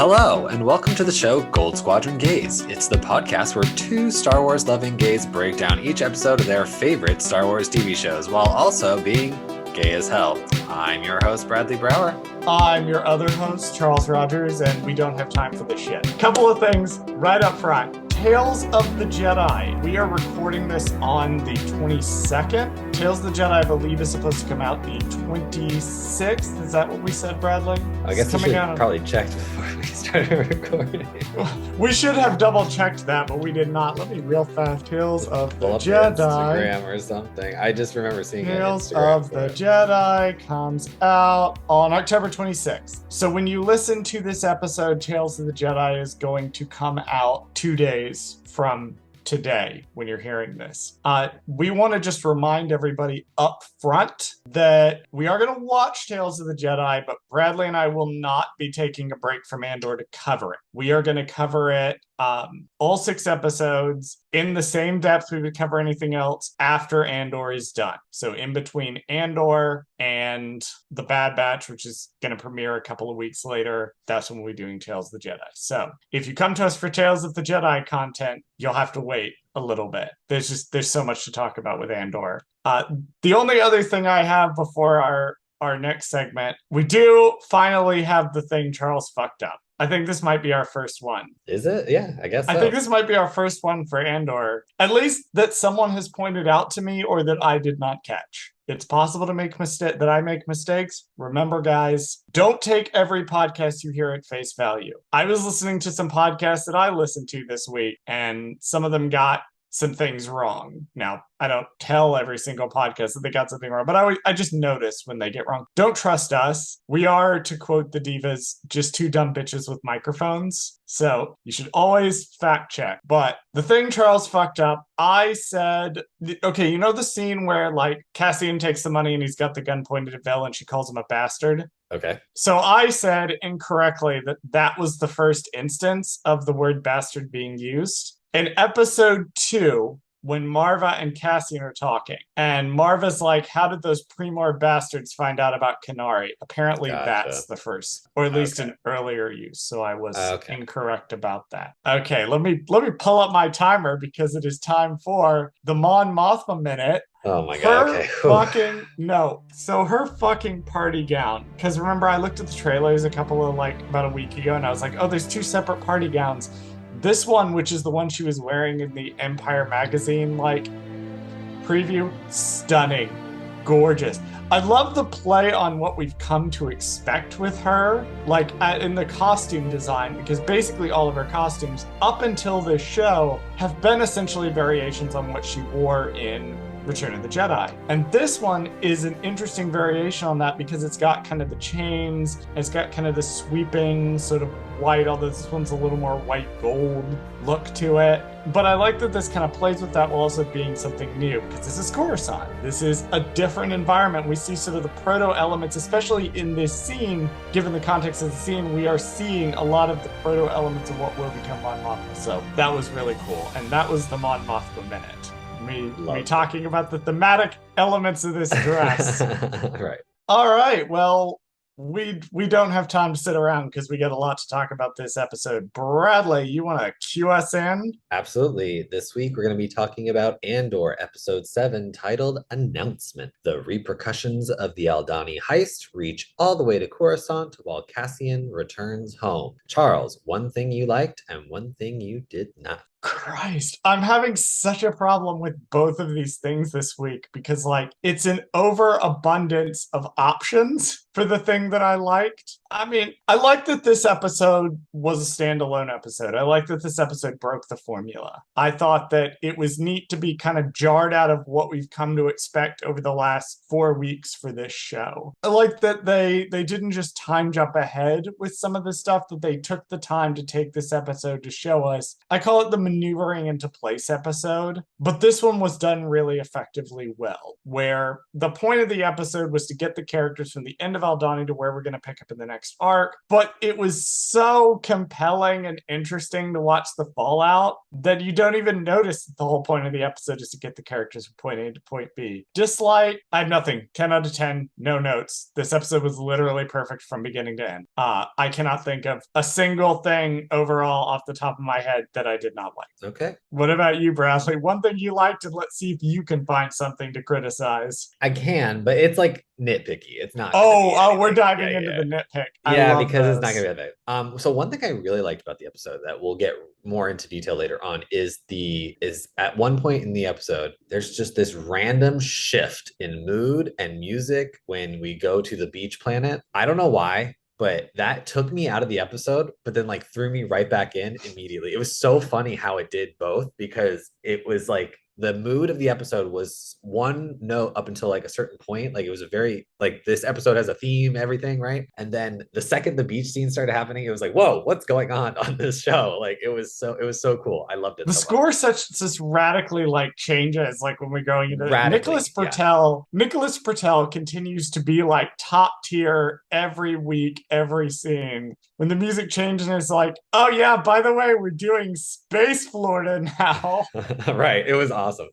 Hello, and welcome to the show Goldsquadrongays. It's the podcast where two Star Wars loving gays break down each episode of their favorite Star Wars TV shows while also being gay as hell. I'm your host, Bradley Brower. I'm your other host, Charles Rogers, and we don't have time for this shit. Couple of things right up front. Tales of the Jedi. We are recording this on the 22nd. Tales of the Jedi, I believe, is supposed to come out the 26th. Is that what we said, Bradley? I guess we should probably check before we started recording. We should have double checked that, but we did not. Let me real fast. Tales of the Jedi. Instagram or something. I just remember seeing Tales of the Jedi comes out on October 26th. So when you listen to this episode, Tales of the Jedi is going to come out 2 days from today when you're hearing this. We want to just remind everybody up front that we are going to watch Tales of the Jedi, but Bradley and I will not be taking a break from Andor to cover it. We are going to cover it all 6 episodes in the same depth we would cover anything else after Andor is done. So in between Andor and The Bad Batch, which is going to premiere a couple of weeks later, that's when we'll be doing Tales of the Jedi. So if you come to us for Tales of the Jedi content, you'll have to wait a little bit. There's so much to talk about with Andor. The only other thing I have before our next segment, we do finally have the thing Charles fucked up. I think this might be our first one. Is it? Yeah, I guess so. I think this might be our first one for Andor. At least that someone has pointed out to me or that I did not catch. It's possible to make that I make mistakes. Remember, guys, don't take every podcast you hear at face value. I was listening to some podcasts that I listened to this week, and some of them got some things wrong. Now, I don't tell every single podcast that they got something wrong, but I just notice when they get wrong. Don't trust us. We are, to quote the divas, just two dumb bitches with microphones. So you should always fact check. But the thing Charles fucked up, I said, okay, you know the scene where like Cassian takes the money and he's got the gun pointed at Vel and she calls him a bastard? Okay. So I said incorrectly that was the first instance of the word bastard being used. In episode 2, when Marva and Cassian are talking, and Marva's like, how did those Primor bastards find out about Kenari? Apparently that's the first, or at least an earlier use. So I was incorrect about that. Okay, let me pull up my timer because it is time for the Mon Mothma minute. Oh my god, okay. So her fucking party gown. Because remember, I looked at the trailers about a week ago, and I was like, oh, there's 2 separate party gowns. This one, which is the one she was wearing in the Empire magazine, preview, stunning, gorgeous. I love the play on what we've come to expect with her, in the costume design, because basically all of her costumes up until this show have been essentially variations on what she wore in Return of the Jedi. And this one is an interesting variation on that because it's got kind of the chains, it's got kind of the sweeping sort of white, although this one's a little more white gold look to it. But I like that this kind of plays with that while also being something new, because this is Coruscant. This is a different environment. We see sort of the proto-elements, especially in this scene, given the context of the scene, we are seeing a lot of the proto-elements of what will become Mon Mothma. So that was really cool. And that was the Mon Mothma minute. Me talking about the thematic elements of this dress. Right. All right. Well, we don't have time to sit around because we got a lot to talk about this episode. Bradley, you want to cue us in? Absolutely. This week we're going to be talking about Andor episode 7 titled Announcement. The repercussions of the Aldhani heist reach all the way to Coruscant while Cassian returns home. Charles, one thing you liked and one thing you did not. Christ, I'm having such a problem with both of these things this week because it's an overabundance of options for the thing that I liked. I mean, I like that this episode was a standalone episode. I like that this episode broke the formula. I thought that it was neat to be kind of jarred out of what we've come to expect over the last 4 weeks for this show. I like that they didn't just time jump ahead with some of the stuff, that they took the time to take this episode to show us. I call it the maneuvering into place episode, but this one was done really effectively well, where the point of the episode was to get the characters from the end of Aldhani to where we're going to pick up in the next next arc. But it was so compelling and interesting to watch the fallout that you don't even notice that the whole point of the episode is to get the characters from point A to point B. Dislike, I have nothing. 10 out of 10, no notes. This episode was literally perfect from beginning to end. I cannot think of a single thing overall off the top of my head that I did not like. Okay. What about you, Bradley? One thing you liked, and let's see if you can find something to criticize. I can, but it's like nitpicky. It's not gonna Oh, be oh, we're anything. diving Yeah, into yeah. the nitpick. I Yeah, love because it's not this. gonna be that big. So one thing I really liked about the episode that we'll get more into detail later on is at one point in the episode, there's just this random shift in mood and music when we go to the beach planet. I don't know why, but that took me out of the episode, but then like threw me right back in immediately. It was so funny how it did both because it was like the mood of the episode was one note up until like a certain point. Like it was a very like this episode has a theme, everything, right? And then the second the beach scene started happening, it was like, whoa, what's going on this show? Like it was so cool. I loved it The so much. score such just radically like changes like when we're going into Radically, yeah. Nicholas Pertel continues to be like top tier every week, every scene. When the music changes and it's like, oh yeah, by the way, we're doing Space Florida now. Right. It was awesome.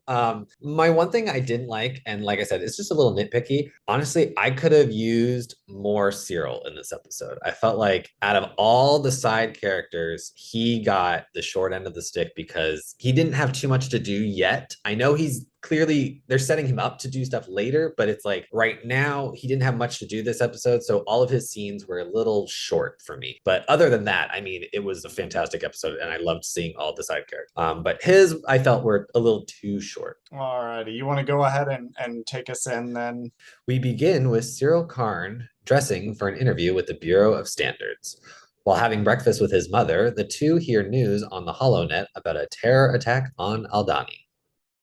My one thing I didn't like, and like I said, it's just a little nitpicky. Honestly, I could have used more Cyril in this episode. I felt like out of all the side characters, he got the short end of the stick because he didn't have too much to do yet. I know he's clearly they're setting him up to do stuff later, but it's like right now he didn't have much to do this episode, so all of his scenes were a little short for me. But other than that, I mean, it was a fantastic episode, and I loved seeing all the side characters. But his I felt were a little too short. Alrighty, you want to go ahead and take us in then? We begin with Cyril Karn dressing for an interview with the Bureau of Standards. While having breakfast with his mother, the two hear news on the HoloNet about a terror attack on Aldhani.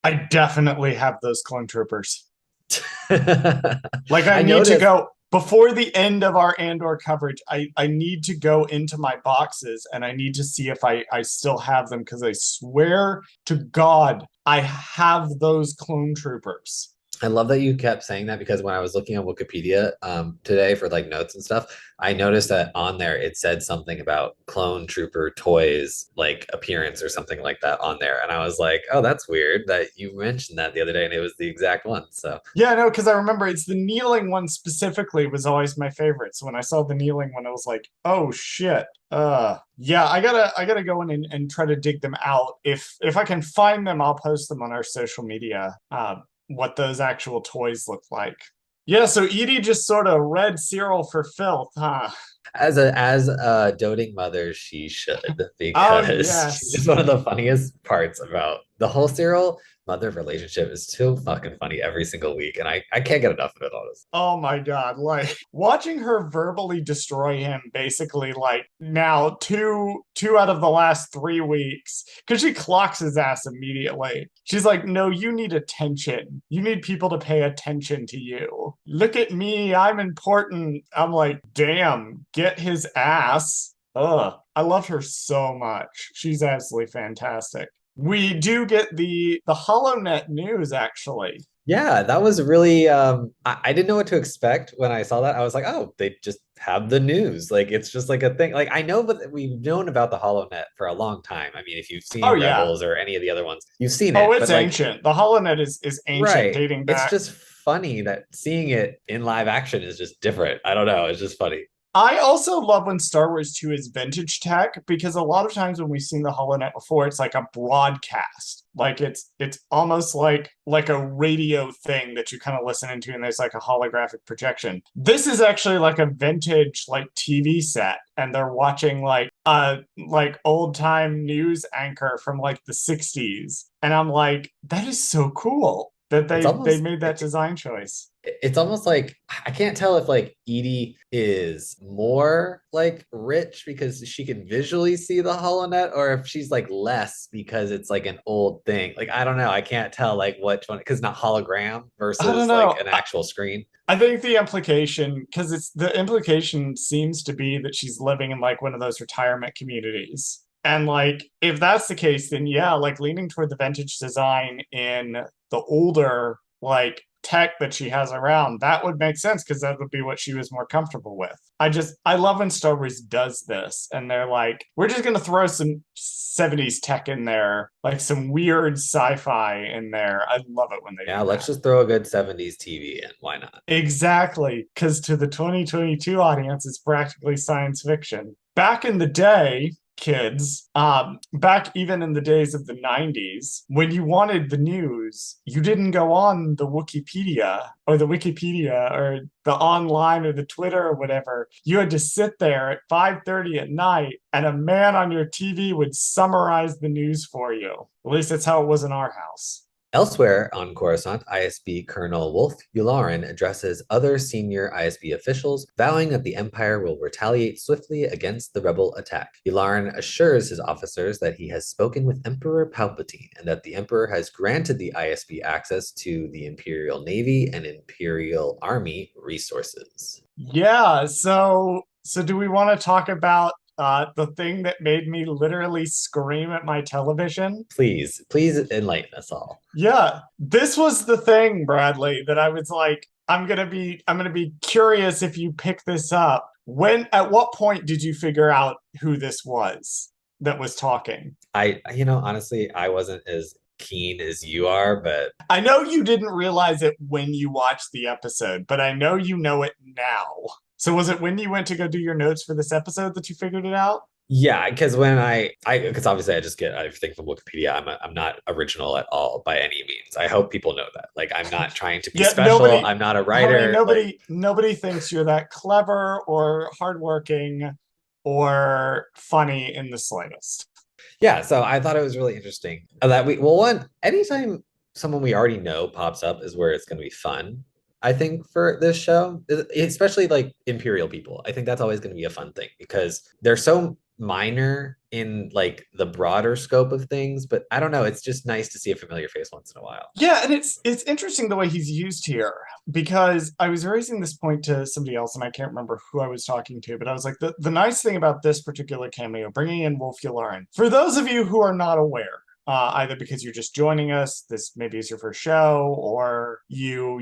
I definitely have those clone troopers. Like I I need to noticed. go before the end of our Andor coverage. I need to go into my boxes and I need to see if I still have them because I swear to God I have those clone troopers. I love that you kept saying that because when I was looking on Wikipedia today for like notes and stuff, I noticed that on there it said something about clone trooper toys like appearance or something like that on there. And I was like, oh, that's weird that you mentioned that the other day and it was the exact one. So Yeah, no, because I remember it's the kneeling one specifically was always my favorite. So when I saw the kneeling one, I was like, oh shit. Yeah, I gotta go in and try to dig them out. If I can find them, I'll post them on our social media. What those actual toys look like. Yeah, so Edie just sort of read Cyril for filth, huh? as a doting mother, she should Oh because she's yes. one of the funniest parts about the whole serial mother relationship is too fucking funny every single week, and I can't get enough of it, honestly. Oh my God. Like watching her verbally destroy him basically like now two out of the last 3 weeks, because she clocks his ass immediately. She's like, no, you need attention. You need people to pay attention to you. Look at me, I'm important. I'm like, damn, get his ass. Ugh. I love her so much. She's absolutely fantastic. We do get the HoloNet news actually. Yeah, that was really I didn't know what to expect when I saw that. I was like, oh, they just have the news. Like it's just like a thing. Like I know, but we've known about the HoloNet for a long time. I mean, if you've Oh seen yeah. Rebels or any of the other ones, you've seen Oh, it. it's But like, ancient. The HoloNet is ancient, right. dating It's back. just funny that seeing it in live action is just different. I don't know. It's just funny. I also love when Star Wars 2 is vintage tech because a lot of times when we've seen the HoloNet before, it's like a broadcast. Like it's almost like a radio thing that you kind of listen into and there's like a holographic projection. This is actually like a vintage like TV set and they're watching like old time news anchor from like the 60s. And I'm like, that is so cool that It's they almost made that design choice. it's almost like I can't tell if like Edie is more like rich because she can visually see the HoloNet or if she's like less because it's like an old thing. Like I don't know. I can't tell like which one because not hologram I don't versus like know. an actual screen. I think the implication, because it's the implication seems to be that she's living in like one of those retirement communities. And like, if that's the case, then yeah, like leaning toward the vintage design in the older, like tech that she has around, that would make sense because that would be what she was more comfortable with. I love when Star Wars does this and they're like, we're just going to throw some 70s tech in there, like some weird sci-fi in there. I love it when they Yeah, do let's that. just throw a good 70s TV in. Why not? Exactly, because to the 2022 audience, it's practically science fiction. Back in the day, kids, back even in the days of the 90s, when you wanted the news, you didn't go on the Wikipedia or the online or the Twitter or whatever. You had to sit there at 5:30 at night and a man on your TV would summarize the news for you. At least that's how it was in our house. Elsewhere on Coruscant, ISB Colonel Wolf Yularen addresses other senior ISB officials, vowing that the Empire will retaliate swiftly against the rebel attack. Yularen assures his officers that he has spoken with Emperor Palpatine and that the Emperor has granted the ISB access to the Imperial Navy and Imperial Army resources. Yeah, so do we want to talk about the thing that made me literally scream at my television? Please enlighten us all. Yeah, this was the thing, Bradley, that I was like, I'm gonna be curious if you pick this up. At what point did you figure out who this was that was talking? Honestly, I wasn't as keen as you are, but I know you didn't realize it when you watched the episode, but I know you know it now. So was it when you went to go do your notes for this episode that you figured it out? yeah, because when because obviously I just get everything from Wikipedia. I'm not original at all by any means. I hope people know that. Like, I'm not trying to be Yeah, special. I'm not a honey, writer. Like, nobody thinks you're that clever or hardworking or funny in the slightest. yeah. So I thought it was really interesting that anytime someone we already know pops up is where it's going to be fun. I think for this show, especially like Imperial people, I think that's always going to be a fun thing because they're so minor in like the broader scope of things. But I don't know. It's just nice to see a familiar face once in a while. Yeah, and it's interesting the way he's used here because I was raising this point to somebody else and I can't remember who I was talking to, but I was like, the nice thing about this particular cameo, bringing in Wolf Yularen, for those of you who are not aware, either because you're just joining us, this maybe is your first show, or you're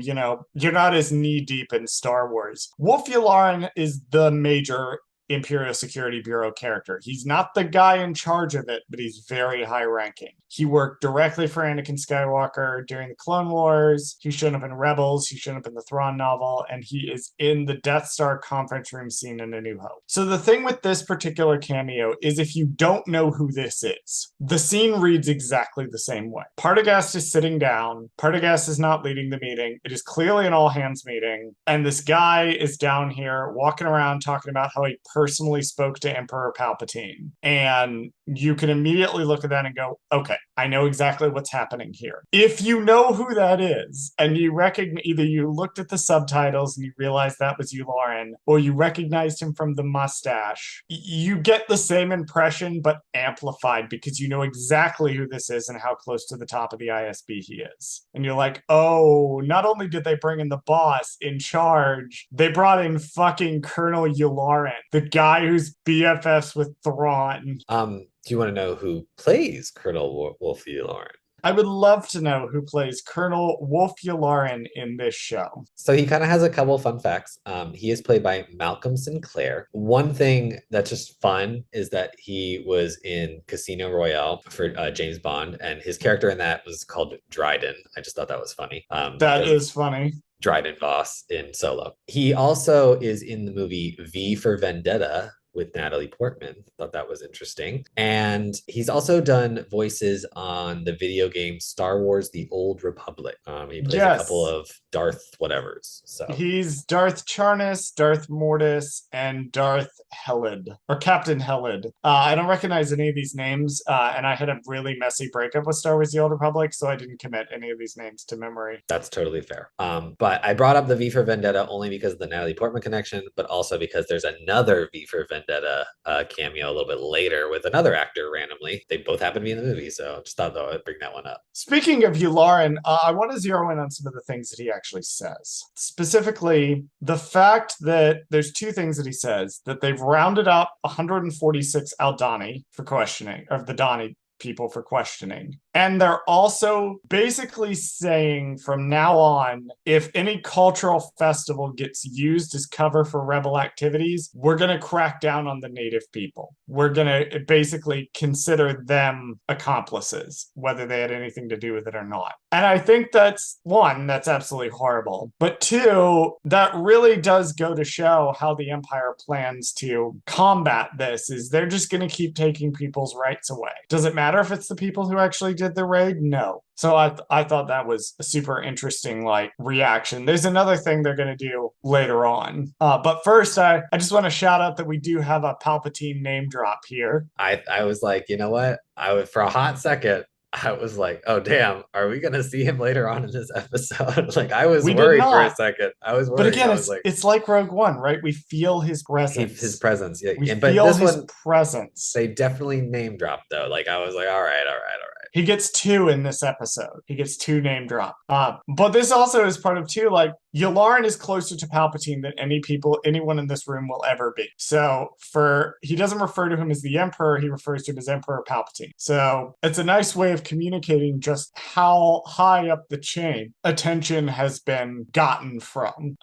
not as knee deep in Star Wars. Wolf Yularen is the major Imperial Security Bureau character. He's not the guy in charge of it, but he's very high ranking. He worked directly for Anakin Skywalker during the Clone Wars. He showed up in Rebels. He showed up in the Thrawn novel, and he is in the Death Star conference room scene in A New Hope. So the thing with this particular cameo is if you don't know who this is, the scene reads exactly the same way. Partagast is sitting down. Partagast is not leading the meeting. It is clearly an all-hands meeting, and this guy is down here walking around talking about how he personally spoke to Emperor Palpatine. And you can immediately look at that and go, okay, I know exactly what's happening here. If you know who that is, and you recognize, either you looked at the subtitles and you realized that was Yularen, or you recognized him from the mustache, you get the same impression, but amplified because you know exactly who this is and how close to the top of the ISB he is. And you're like, oh, not only did they bring in the boss in charge, they brought in fucking Colonel Yularen, the guy who's BFFs with Thrawn. Do you want to know who plays Colonel Wolf Yularen? I would love to know who plays Colonel Wolf Yularen in this show. So he kind of has a couple fun facts. He is played by Malcolm Sinclair. One thing that's just fun is that he was in Casino Royale for James Bond, and his character in that was called Dryden. I just thought that was funny. That is funny. Dryden Voss in Solo. He also is in the movie V for Vendetta with Natalie Portman. Thought that was interesting. And he's also done voices on the video game Star Wars The Old Republic. He plays a couple of Darth whatevers. So he's Darth Charnas, Darth Mortis, and Darth Helid, or Captain Helid. I don't recognize any of these names, and I had a really messy breakup with Star Wars The Old Republic, so I didn't commit any of these names to memory. That's totally fair. But I brought up the V for Vendetta only because of the Natalie Portman connection, but also because there's another V for Vendetta cameo a little bit later with another actor randomly. They both happen to be in the movie, so just thought though I'd bring that one up. Speaking of Yularen, I want to zero in on some of the things that he actually says. Specifically, the fact that there's two things that he says, that they've rounded up 146 Aldhani for questioning, of the people for questioning. And they're also basically saying from now on, if any cultural festival gets used as cover for rebel activities, we're going to crack down on the native people. We're going to basically consider them accomplices, whether they had anything to do with it or not. And I think that's one, that's absolutely horrible. But two, that really does go to show how the Empire plans to combat this is they're just going to keep taking people's rights away. Does it matter if it's the people who actually did the raid? No. So I thought that was a super interesting like reaction. There's another thing they're going to do later on. But first, I just want to shout out that we do have a Palpatine name drop here. I was like, you know what? For a hot second, I was like, oh damn, are we gonna see him later on in this episode? Like I was We did worried for a not. second. I was But worried. again, I was like, it's like Rogue One, right? We feel his his presence. presence, yeah. We But feel this his one, presence. they definitely name dropped though. Like I was like, all right, all right, all right. He gets two in this episode. He gets two name drop. But this also is part of two. Like Yularen is closer to Palpatine than anyone in this room will ever be. So he doesn't refer to him as the Emperor. He refers to him as Emperor Palpatine. So it's a nice way of communicating just how high up the chain attention has been gotten from.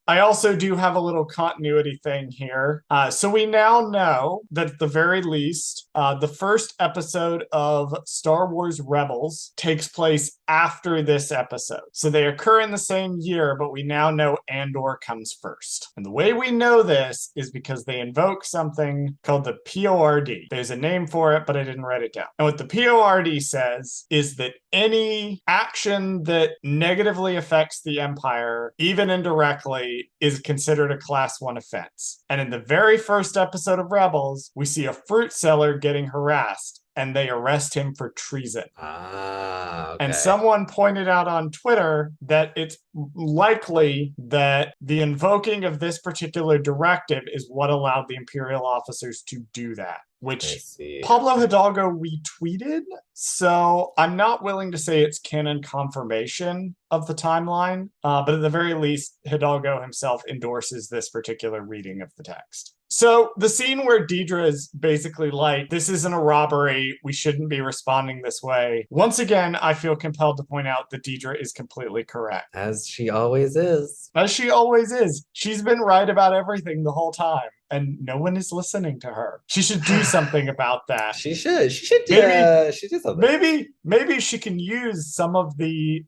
I also do have a little continuity thing here. So we now know that at the very least, the first episode of Star Wars Rebels takes place after this episode. So they occur in the same year, but we now know Andor comes first. And the way we know this is because they invoke something called the PORD. There's a name for it, but I didn't write it down. And what the PORD says is that any action that negatively affects the Empire, even indirectly, is considered a class 1 offense. And in the very first episode of Rebels, we see a fruit seller getting harassed and they arrest him for treason. Okay. And someone pointed out on Twitter that it's likely that the invoking of this particular directive is what allowed the Imperial officers to do that, which Pablo Hidalgo retweeted. So I'm not willing to say it's canon confirmation of the timeline, but at the very least, Hidalgo himself endorses this particular reading of the text. So the scene where Dedra is basically like, this isn't a robbery, we shouldn't be responding this way. Once again, I feel compelled to point out that Dedra is completely correct. As she always is. As she always is. She's been right about everything the whole time, and no one is listening to her. She should do something about that. She should do something. Maybe she can use some of the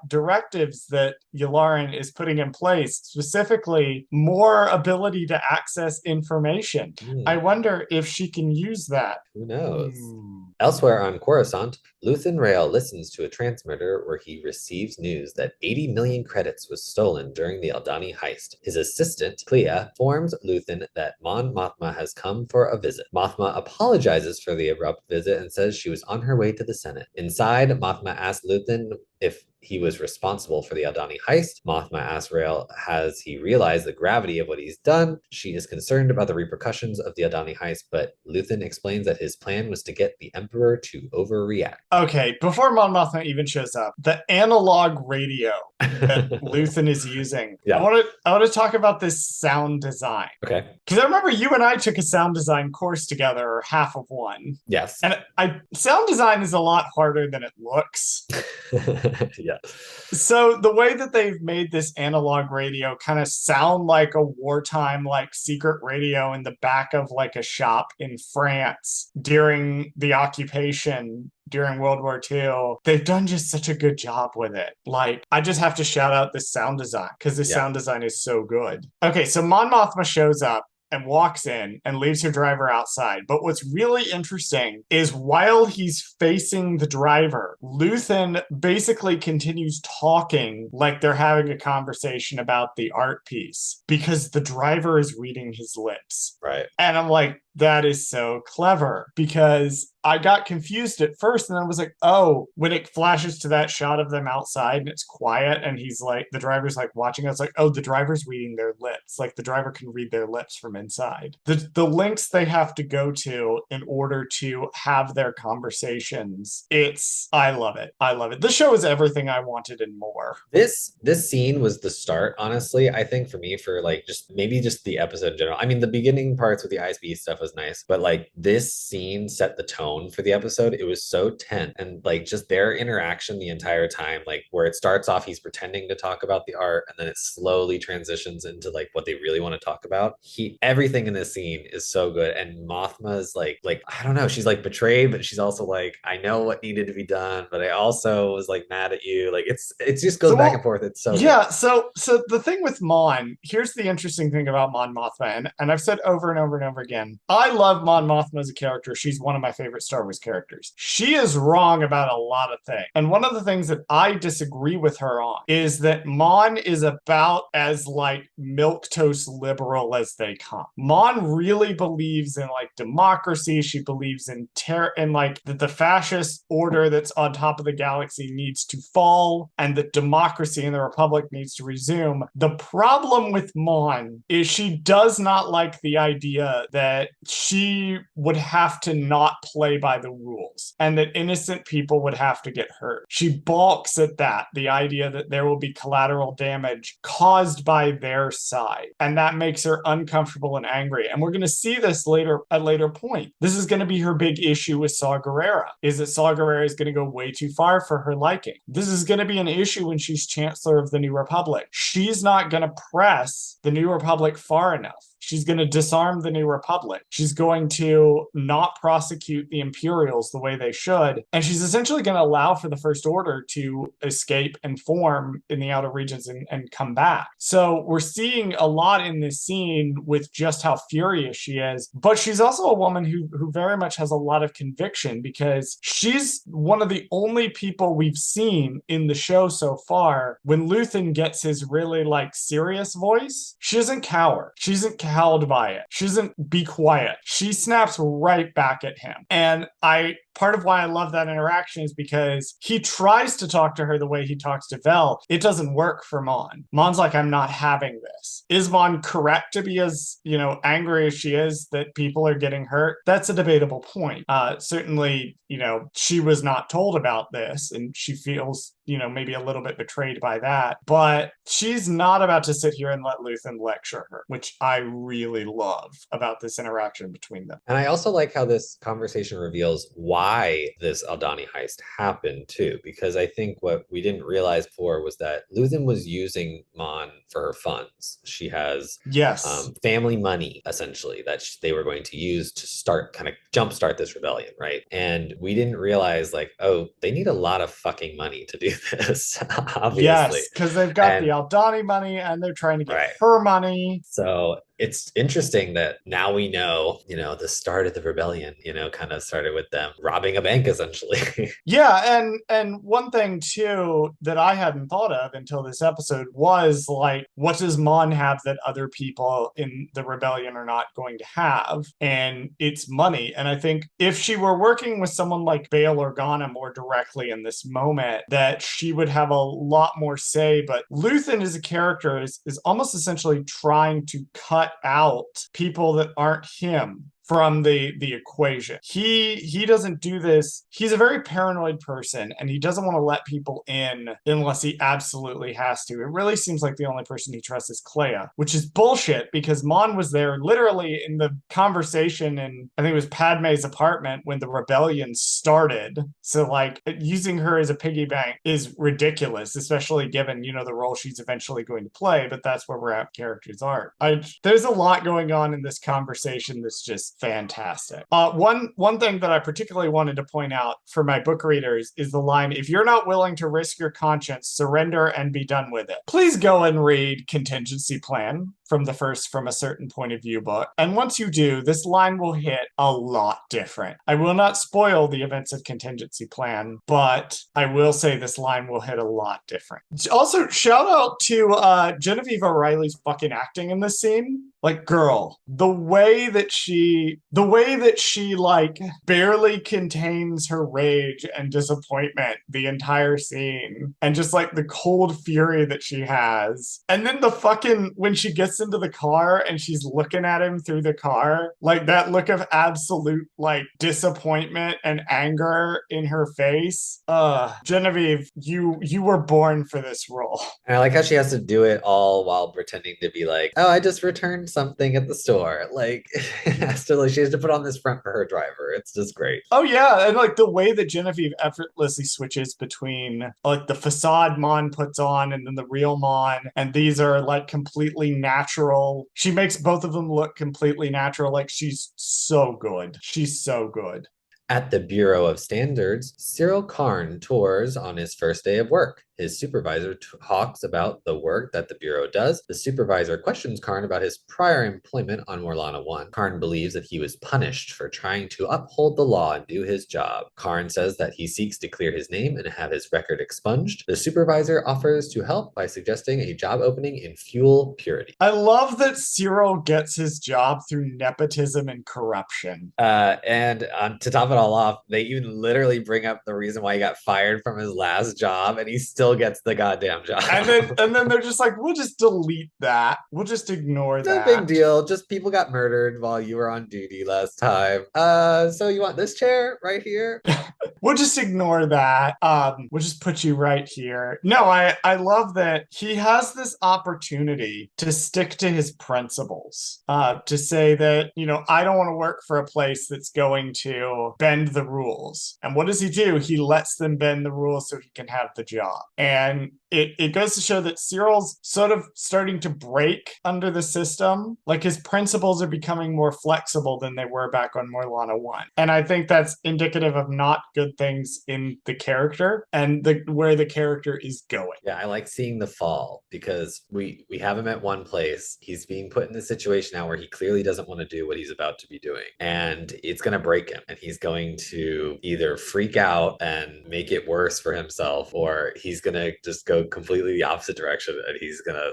directives that Yularen is putting in place, specifically more ability to access information. I wonder if she can use that. Who knows? Elsewhere on Coruscant, Luthen Rael listens to a transmitter where he receives news that 80 million credits was stolen during the Aldhani heist. His assistant, Clea, informs Luthen that Mon Mothma has come for a visit. Mothma apologizes for the abrupt visit and says she was on her way to the Senate. Inside, Mothma asks Luthen if he was responsible for the Aldhani heist. Mothma asks Rael, has he realized the gravity of what he's done? She is concerned about the repercussions of the Aldhani heist, but Luthen explains that his plan was to get the Emperor to overreact. Okay, before Mon Mothma even shows up, the analog radio that Luthen is using. Yeah. I want to talk about this sound design. Okay. Because I remember you and I took a sound design course together, or half of one. Yes. And sound design is a lot harder than it looks. Yeah. So the way that they've made this analog radio kind of sound like a wartime, like secret radio in the back of like a shop in France during the occupation during World War II, they've done just such a good job with it. Like, I just have to shout out this sound design because this sound design is so good. Okay, so Mon Mothma shows up and walks in and leaves her driver outside. But what's really interesting is while he's facing the driver, Luthen basically continues talking like they're having a conversation about the art piece because the driver is reading his lips. Right. And I'm like, that is so clever because I got confused at first and then I was like, oh, when it flashes to that shot of them outside and it's quiet and he's like, the driver's like watching us, like, oh, the driver's reading their lips. Like the driver can read their lips from inside. The links they have to go to in order to have their conversations, I love it. I love it. This show is everything I wanted and more. This scene was the start, honestly, I think for me, for like just maybe just the episode in general. I mean, the beginning parts with the ISB stuff stuff was nice. But like this scene set the tone for the episode. It was so tense, and like just their interaction the entire time, like where it starts off, he's pretending to talk about the art, and then it slowly transitions into like what they really want to talk about. Everything in this scene is so good. And Mothma's like I don't know, she's like betrayed, but she's also like, I know what needed to be done, but I also was like mad at you. Like it just goes So, back and well, forth. It's so good. yeah, so the thing with Mon, here's the interesting thing about Mon Mothma, and I've said over and over and over again, I love Mon Mothma as a character. She's one of my favorite Star Wars characters. She is wrong about a lot of things. And one of the things that I disagree with her on is that Mon is about as like milquetoast liberal as they come. Mon really believes in like democracy. She believes in terror and like that the fascist order that's on top of the galaxy needs to fall and that democracy in the Republic needs to resume. The problem with Mon is she does not like the idea that she would have to not play by the rules and that innocent people would have to get hurt. She balks at that, the idea that there will be collateral damage caused by their side. And that makes her uncomfortable and angry. And we're going to see this later at a later point. This is going to be her big issue with Saw Gerrera, is that Saw Gerrera is going to go way too far for her liking. This is going to be an issue when she's Chancellor of the New Republic. She's not going to press the New Republic far enough. She's going to disarm the New Republic. She's going to not prosecute the Imperials the way they should. And she's essentially going to allow for the First Order to escape and form in the outer regions and come back. So we're seeing a lot in this scene with just how furious she is. But she's also a woman who very much has a lot of conviction, because she's one of the only people we've seen in the show so far when Luthen gets his really like serious voice. She doesn't cower. She isn't cowed by it. She doesn't be quiet. She snaps right back at him. And part of why I love that interaction is because he tries to talk to her the way he talks to Vel. It doesn't work for Mon. Mon's like, I'm not having this. Is Mon correct to be as, angry as she is that people are getting hurt? That's a debatable point. Certainly, she was not told about this and she feels, maybe a little bit betrayed by that. But she's not about to sit here and let Luthen lecture her, which I really love about this interaction between them. And I also like how this conversation reveals why this Aldhani heist happened too, because I think what we didn't realize before was that Luthen was using Mon for her funds. She has family money essentially that they were going to use to start kind of jumpstart this rebellion, right? And we didn't realize like, oh, they need a lot of fucking money to do this, obviously. Yes, because they've got the Aldhani money and they're trying to get her money. So it's interesting that now we know, the start of the rebellion, kind of started with them robbing a bank essentially. Yeah, and one thing too that I hadn't thought of until this episode was like, what does Mon have that other people in the rebellion are not going to have? And it's money. And I think if she were working with someone like Bail Organa more directly in this moment, that she would have a lot more say. But Luthen as a character is almost essentially trying to cut out people that aren't him from the equation. He doesn't do this. He's a very paranoid person and he doesn't want to let people in unless he absolutely has to. It really seems like the only person he trusts is Clea, which is bullshit because Mon was there literally in the conversation in, I think it was Padme's apartment when the rebellion started. So like using her as a piggy bank is ridiculous, especially given, the role she's eventually going to play, but that's where we're at characters are. There's a lot going on in this conversation that's just fantastic. One thing that I particularly wanted to point out for my book readers is the line, if you're not willing to risk your conscience, surrender and be done with it. Please go and read Contingency Plan from a certain point of view book. And once you do, this line will hit a lot different. I will not spoil the events of Contingency Plan, but I will say this line will hit a lot different. Also, shout out to Genevieve O'Reilly's fucking acting in this scene. Like, girl, the way that she like barely contains her rage and disappointment the entire scene, and just like the cold fury that she has. And then when she gets gets into the car and she's looking at him through the car, like that look of absolute like disappointment and anger in her face. Genevieve, you were born for this role. And I like how she has to do it all while pretending to be like, oh, I just returned something at the store. Like, she has to put on this front for her driver. It's just great. Oh yeah, and like the way that Genevieve effortlessly switches between like the facade Mon puts on and then the real Mon, and these are like completely natural. She makes both of them look completely natural. Like she's so good. She's so good. At the Bureau of Standards, Cyril Karn tours on his first day of work. His supervisor talks about the work that the Bureau does. The supervisor questions Karn about his prior employment on Morlana 1. Karn believes that he was punished for trying to uphold the law and do his job. Karn says that he seeks to clear his name and have his record expunged. The supervisor offers to help by suggesting a job opening in fuel purity. I love that Cyril gets his job through nepotism and corruption. And to top it all off, they even literally bring up the reason why he got fired from his last job, and he still gets the goddamn job. And then they're just like, we'll just delete that. We'll just ignore that. No big deal. Just people got murdered while you were on duty last time. So you want this chair right here? We'll just ignore that. We'll just put you right here. No, I love that he has this opportunity to stick to his principles. To say that, I don't want to work for a place that's going to bend the rules. And what does he do? He lets them bend the rules so he can have the job. And it goes to show that Cyril's sort of starting to break under the system. Like his principles are becoming more flexible than they were back on Morlana 1. And I think that's indicative of not good things in the character and where the character is going. Yeah, I like seeing the fall because we have him at one place. He's being put in a situation now where he clearly doesn't want to do what he's about to be doing. And it's going to break him. And he's going to either freak out and make it worse for himself, or he's going to just go completely the opposite direction. And he's going to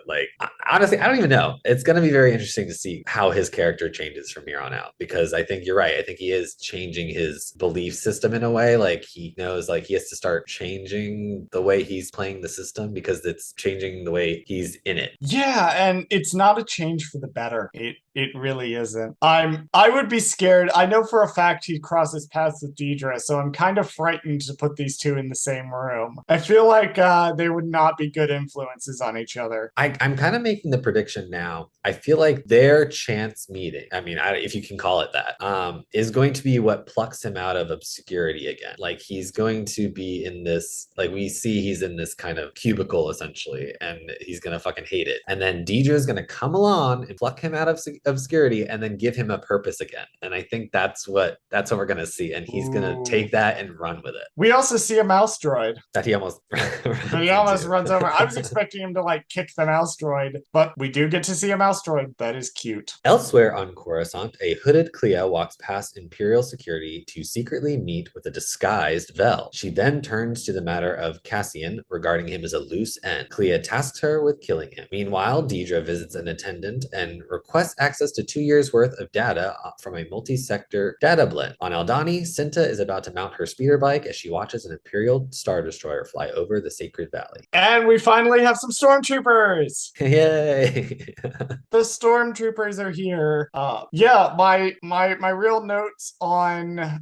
honestly, I don't even know. It's going to be very interesting to see how his character changes from here on out, because I think you're right. I think he is changing his belief system in a way. Like he knows he has to start changing the way he's playing the system because it's changing the way he's in it. Yeah, and it's not a change for the better. It really isn't. I would be scared. I know for a fact he crosses paths with Deidre, so I'm kind of frightened to put these two in the same room. I feel like they would not be good influences on each other. I'm kind of making the prediction now. I feel like their chance meeting, if you can call it that, is going to be what plucks him out of obscurity again. Like he's going to be in this, we see he's in this kind of cubicle essentially, and he's going to fucking hate it. And then Deidre is going to come along and pluck him out of obscurity and then give him a purpose again. And I think that's what we're going to see. And he's going to take that and run with it. We also see a mouse droid. That he almost runs over. I was expecting him to kick the mouse droid, but we do get to see a mouse droid. That is cute. Elsewhere on Coruscant, a hooded Clea walks past Imperial security to secretly meet with a disguised Vel. She then turns to the matter of Cassian, regarding him as a loose end. Clea tasks her with killing him. Meanwhile, Deidre visits an attendant and requests access to 2 years worth of data from a multi-sector data blend. On Aldhani, Cinta is about to mount her speeder bike as she watches an Imperial Star Destroyer fly over the Sacred Valley. And we finally have some stormtroopers! Yay! The stormtroopers are here. My real notes on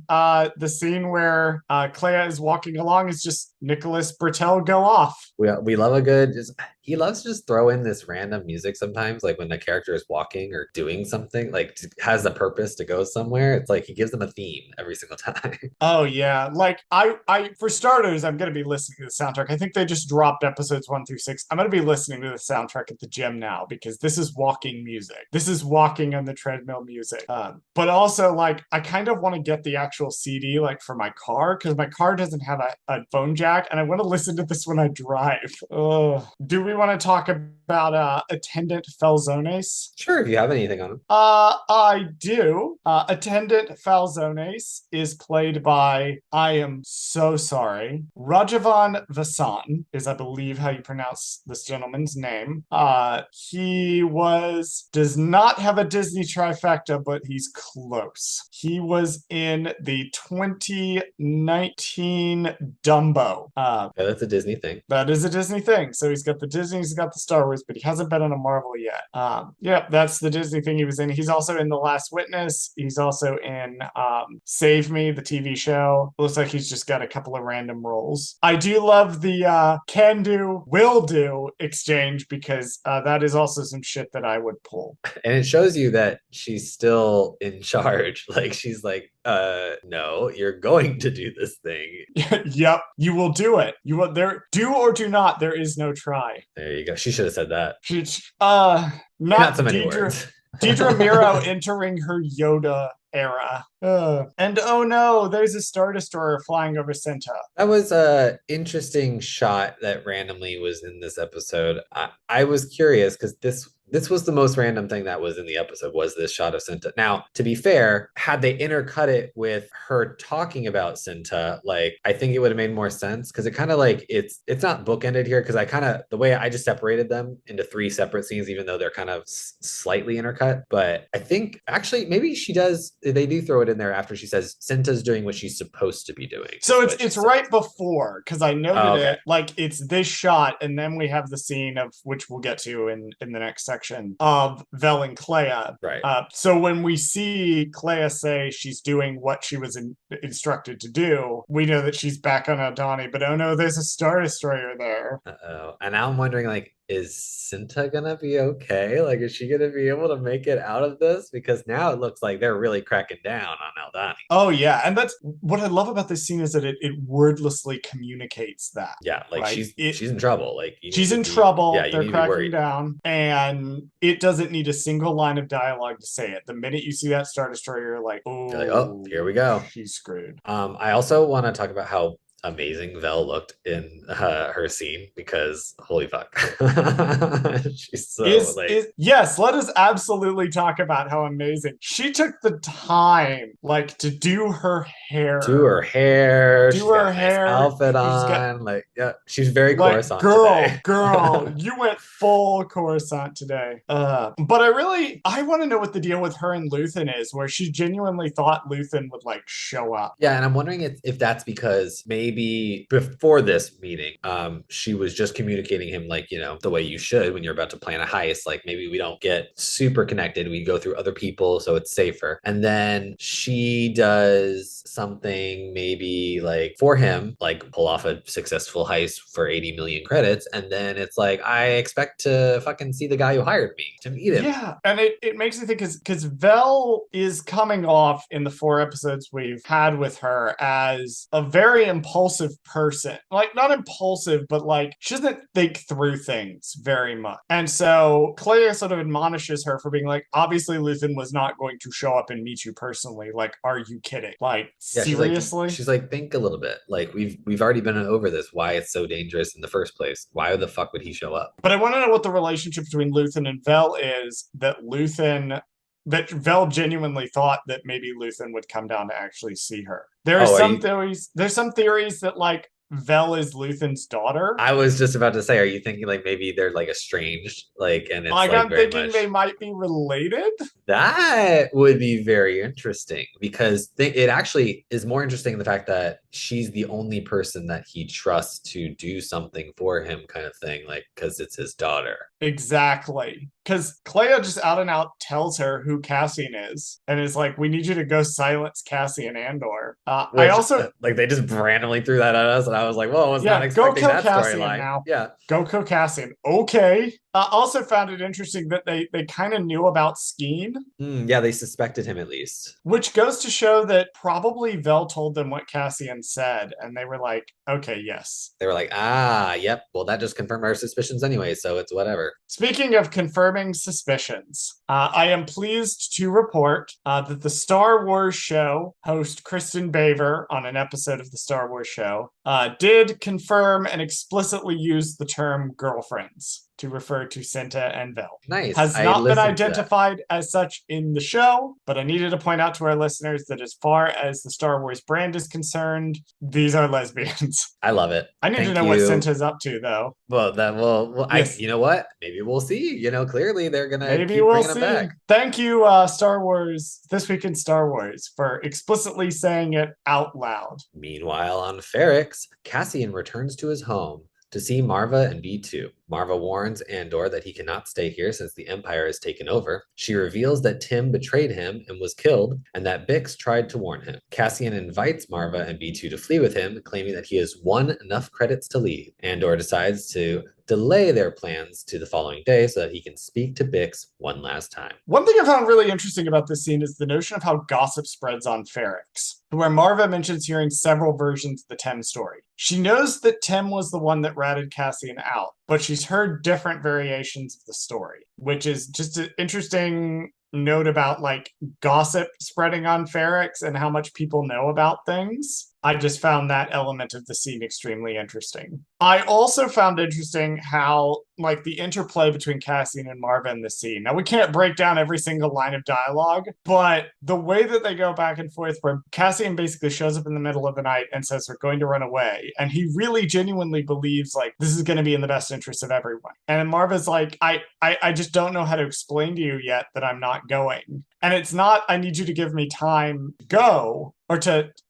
the scene where Clea is walking along is just Nicholas Bertel go off. We love a good, he loves to just throw in this random music sometimes, when the character is walking or doing something, has a purpose to go somewhere. It's he gives them a theme every single time. Oh yeah. I for starters, I'm going to be listening to the soundtrack. I think they just dropped episodes 1 through 6. I'm going to be listening to the soundtrack at the gym now because this is walking music. This is walking on the treadmill music. But also I kind of want to get the actual CD for my car because my car doesn't have a phone jack and I want to listen to this when I drive. Do we want to talk about Attendant Falzones? Sure, if you have anything on him. I do. Attendant Falzones is played by, I am so sorry, Rajavan Vasan is, I believe, how you pronounce this gentleman's name. He does not have a Disney trifecta, but he's close. He was in the 2019 Dumbo. show. Yeah, that's a Disney thing. That is a Disney thing. So he's got the Disney, he's got the Star Wars, but he hasn't been in a Marvel yet. Yeah, that's the Disney thing he was in. He's also in The Last Witness. He's also in Save Me, the TV show. Looks like he's just got a couple of random roles. I do love the can do, will do exchange because that is also some shit that I would pull. And it shows you that she's still in charge. Like she's like, no, you're going to do this thing. Yep, you will do it. You will there do or do not. There is no try. There you go. She should have said that. Not so many Deidre. words. Deidre Miro entering her Yoda era. And oh no, there's a Star Destroyer flying over Cinta. That was a interesting shot that randomly was in this episode. I was curious because this was the most random thing that was in the episode was this shot of Cinta. Now, to be fair, had they intercut it with her talking about Cinta, like I think it would have made more sense because it kind of like it's not bookended here because I kind of the way I just separated them into 3 separate scenes, even though they're kind of slightly intercut. But I think actually maybe they do throw it in there after she says Cinta's doing what she's supposed to be doing. So it's right before because I noted it like it's this shot and then we have the scene of which we'll get to in the next section of Vel and Clea. Right. So when we see Clea say she's doing what she was instructed to do, we know that she's back on Aldhani, but oh no, there's a Star Destroyer there. Uh-oh. And now I'm wondering like, is Cinta gonna be okay? Like, is she gonna be able to make it out of this? Because now it looks like they're really cracking down on Aldhani. Oh yeah, and that's what I love about this scene is that it wordlessly communicates that. Yeah, like right? she's in trouble. Like she's in trouble. Yeah, they're cracking down, and it doesn't need a single line of dialogue to say it. The minute you see that Star Destroyer, you're like, oh, here we go. She's screwed. I also want to talk about how amazing Vel looked in her scene because holy fuck. She's so yes, let us absolutely talk about how amazing she took the time like to do her hair, do her hair outfit on, she's very Coruscant today. girl you went full Coruscant today. But I want to know what the deal with her and Luthen is, where she genuinely thought Luthen would like show up. Yeah, and I'm wondering if that's because maybe before this meeting, she was just communicating him like, the way you should when you're about to plan a heist. Like maybe we don't get super connected. We go through other people so it's safer. And then she does something maybe like for him, like pull off a successful heist for 80 million credits. And then it's like, I expect to fucking see the guy who hired me to meet him. Yeah. And it makes me think because Vel is coming off in the 4 episodes we've had with her as a very impulsive person. Like not impulsive, but like she doesn't think through things very much. And so Clea sort of admonishes her for being like, obviously Luthen was not going to show up and meet you personally. Like, are you kidding? Like, yeah, seriously? She's like, think a little bit. Like we've already been over this, why it's so dangerous in the first place. Why the fuck would he show up? But I want to know what the relationship between Luthen and Vel is, that Vel genuinely thought that maybe Luthen would come down to actually see her. There's some theories that like Vel is Luthen's daughter. I was just about to say, are you thinking like maybe they're like estranged? Like, and it's like I'm thinking they might be related. That would be very interesting because it actually is more interesting in the fact that she's the only person that he trusts to do something for him, kind of thing, like because it's his daughter. Exactly. Because Clea just out and out tells her who Cassian is and is like, we need you to go silence Cassian Andor. I also like they just randomly threw that at us and I was like, well, I was not expecting that storyline. Now. Yeah. Go kill Cassian. Okay. Also found it interesting that they kind of knew about Skeen. Yeah, they suspected him at least. Which goes to show that probably Vel told them what Cassian said, and they were like, okay, yes. They were like, yep, well, that just confirmed our suspicions anyway, so it's whatever. Speaking of confirming suspicions, I am pleased to report that the Star Wars show host Kristen Baver on an episode of the Star Wars show did confirm and explicitly use the term girlfriends. to refer to Cinta and Vel. Nice. Has I not been listened to that. identified as such in the show, but I needed to point out to our listeners that as far as the Star Wars brand is concerned, these are lesbians. I love it. I need to Thank know what you. Cinta's up to, though. Well, Yes, you know what? Maybe we'll see. Clearly they're gonna maybe keep we'll bringing them see. back. Thank you, Star Wars, This Week in Star Wars, for explicitly saying it out loud. Meanwhile, on Ferrix, Cassian returns to his home to see Marva and B2. Marva warns Andor that he cannot stay here since the Empire has taken over. She reveals that Tim betrayed him and was killed, and that Bix tried to warn him. Cassian invites Marva and B2 to flee with him, claiming that he has won enough credits to leave. Andor decides to delay their plans to the following day so that he can speak to Bix one last time. One thing I found really interesting about this scene is the notion of how gossip spreads on Ferrix, where Marva mentions hearing several versions of the Tem story. She knows that Tem was the one that ratted Cassian out, but she's heard different variations of the story, which is just an interesting note about like gossip spreading on Ferrix and how much people know about things. I just found that element of the scene extremely interesting. I also found interesting how like the interplay between Cassian and Marva in the scene. Now we can't break down every single line of dialogue, but the way that they go back and forth where Cassian basically shows up in the middle of the night and says we're going to run away, and he really genuinely believes like this is going to be in the best interest of everyone. And Marva's like, I just don't know how to explain to you yet that I'm not going. And it's not, I need you to give me time to go, or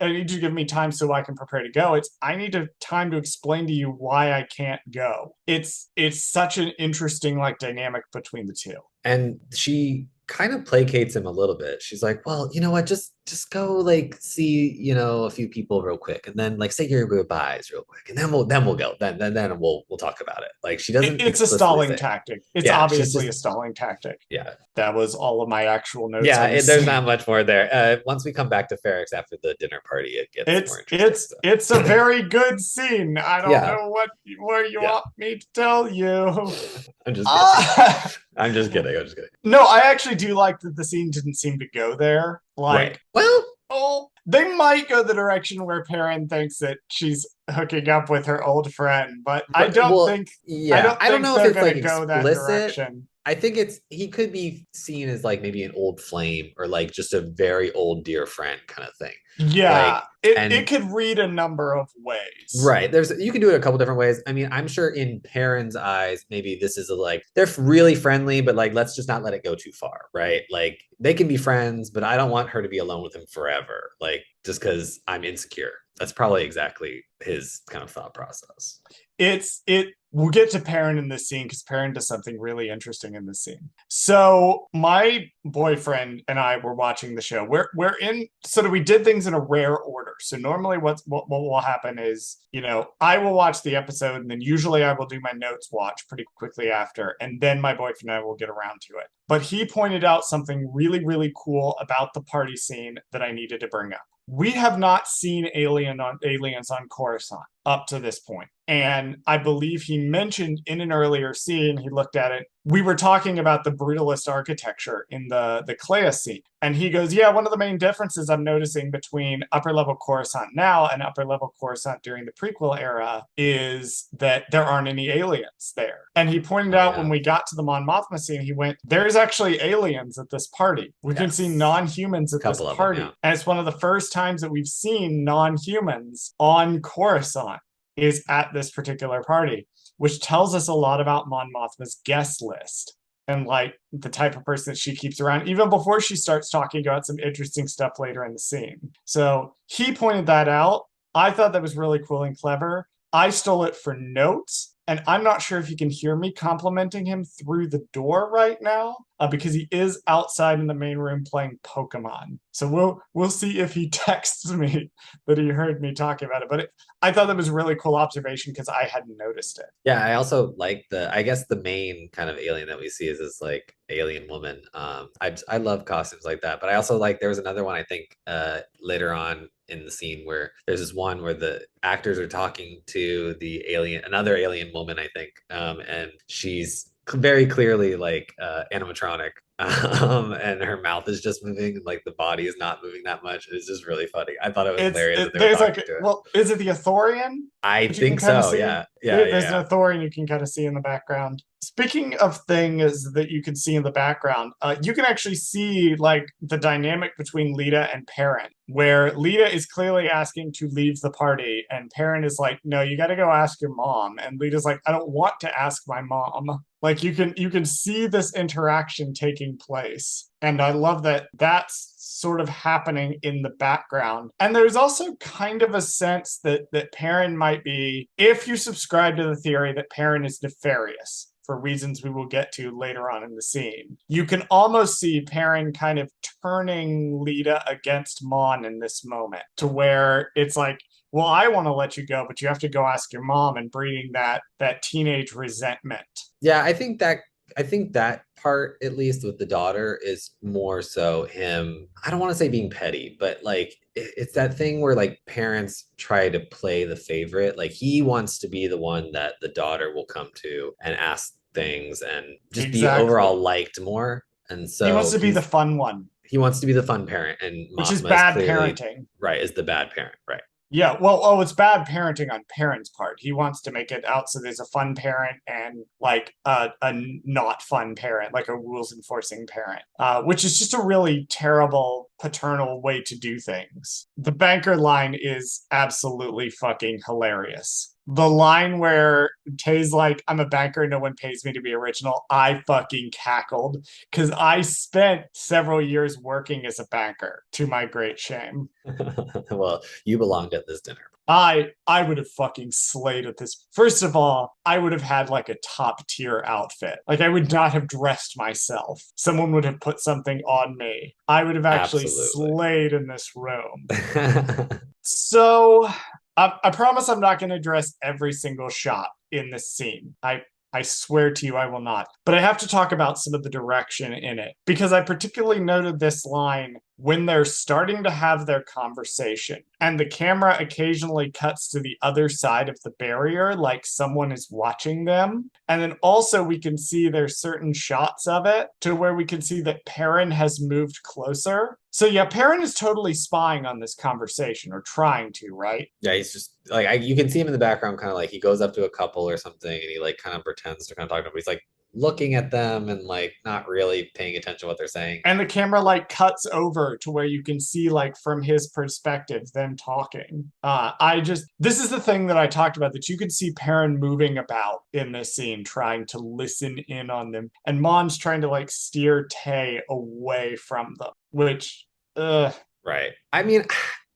I need you to give me time so I can prepare to go. It's, I need time to explain to you why I can't go. It's such an interesting like dynamic between the two. And she kind of placates him a little bit. She's like, well, you know what, just go like see, a few people real quick, and then like say your goodbyes real quick, and then we'll go. Then we'll talk about it. Like she doesn't It's a explicitly stalling say. tactic. It's Yeah, she's obviously just a stalling tactic. yeah. That was all of my actual notes. Yeah, there's not much more there. Once we come back to Ferrix after the dinner party, it gets more interesting. It's a very good scene. I don't Yeah. know what you want me to tell you. I'm just kidding. I'm just kidding. No, I actually do like that the scene didn't seem to go there. Like, right. Well, oh, they might go the direction where Perrin thinks that she's hooking up with her old friend, but I don't think. Yeah, I don't know if it's like go that direction. I think he could be seen as like maybe an old flame or like just a very old dear friend kind of thing. Yeah, it could read a number of ways. Right. You can do it a couple different ways. I mean, I'm sure in Perrin's eyes, maybe this is they're really friendly, but like let's just not let it go too far, right? Like they can be friends, but I don't want her to be alone with him forever. Like just because I'm insecure. That's probably exactly his kind of thought process. We'll get to Perrin in this scene because Perrin does something really interesting in this scene. So my boyfriend and I were watching the show. We did things in a rare order. So normally what will happen is, I will watch the episode and then usually I will do my notes watch pretty quickly after. And then my boyfriend and I will get around to it. But he pointed out something really, really cool about the party scene that I needed to bring up. We have not seen aliens on Coruscant up to this point. And I believe he mentioned in an earlier scene, he looked at it. We were talking about the brutalist architecture in the Clea scene. And he goes, yeah, one of the main differences I'm noticing between upper level Coruscant now and upper level Coruscant during the prequel era is that there aren't any aliens there. And he pointed out when we got to the Mon Mothma scene, he went, there's actually aliens at this party. We can see non-humans at this party. And it's one of the first times that we've seen non-humans on Coruscant is at this particular party, which tells us a lot about Mon Mothma's guest list and like the type of person that she keeps around, even before she starts talking about some interesting stuff later in the scene. So he pointed that out. I thought that was really cool and clever. I stole it for notes. And I'm not sure if you can hear me complimenting him through the door right now because he is outside in the main room playing Pokemon. So we'll see if he texts me that he heard me talking about it. But I thought that was a really cool observation because I hadn't noticed it. Yeah, I also like I guess the main kind of alien that we see is this like alien woman. I love costumes like that. But I also there was another one I think later on in the scene where there's this one where the actors are talking to another alien woman, I think, and she's very clearly like animatronic, and her mouth is just moving, and like the body is not moving that much. It's just really funny. I thought it was hilarious that they were talking to it. Well, is it the Ithorian? I think so. Yeah, Yeah, There's yeah. an Thorian you can kind of see in the background. Speaking of things that you can see in the background, you can actually see like the dynamic between Lita and Perrin, where Lita is clearly asking to leave the party, and Perrin is like, "No, you got to go ask your mom." And Lita's like, "I don't want to ask my mom." Like you can see this interaction taking place, and I love that that's sort of happening in the background. And there's also kind of a sense that Perrin might be, if you subscribe to the theory that Perrin is nefarious, for reasons we will get to later on in the scene. You can almost see Perrin kind of turning Lita against Mon in this moment, to where it's like, well, I want to let you go, but you have to go ask your mom, and breeding that teenage resentment. Yeah, I think that part, at least with the daughter, is more so him. I don't want to say being petty, but like it's that thing where like parents try to play the favorite. Like he wants to be the one that the daughter will come to and ask things and just be overall Exactly. liked more. And He wants so to be the fun one, he wants to be the fun parent, and which is Mothma is bad clearly parenting. right, is the bad parent, right? Yeah, well, oh, it's bad parenting on Perrin's part. He wants to make it out so there's a fun parent and like a not fun parent, like a rules enforcing parent, which is just a really terrible paternal way to do things. The banker line is absolutely fucking hilarious. The line where Tay's like, "I'm a banker, no one pays me to be original." I fucking cackled because I spent several years working as a banker, to my great shame. Well, you belonged at this dinner. I would have fucking slayed at this. First of all, I would have had like a top tier outfit. Like I would not have dressed myself. Someone would have put something on me. I would have actually Absolutely. slayed in this room. So I promise I'm not going to address every single shot in this scene. I swear to you, I will not. But I have to talk about some of the direction in it because I particularly noted this line when they're starting to have their conversation and the camera occasionally cuts to the other side of the barrier, like someone is watching them. And then also we can see there's certain shots of it to where we can see that Perrin has moved closer. So yeah, Perrin is totally spying on this conversation, or trying to, right? Yeah, he's just like you can see him in the background, kind of like he goes up to a couple or something, and he like kind of pretends to kind of talk to them. But he's like looking at them and like not really paying attention to what they're saying. And the camera like cuts over to where you can see like from his perspective them talking. I just, this is the thing that I talked about, that you could see Perrin moving about in this scene trying to listen in on them, and Mon's trying to like steer Tay away from them, which Right. I mean,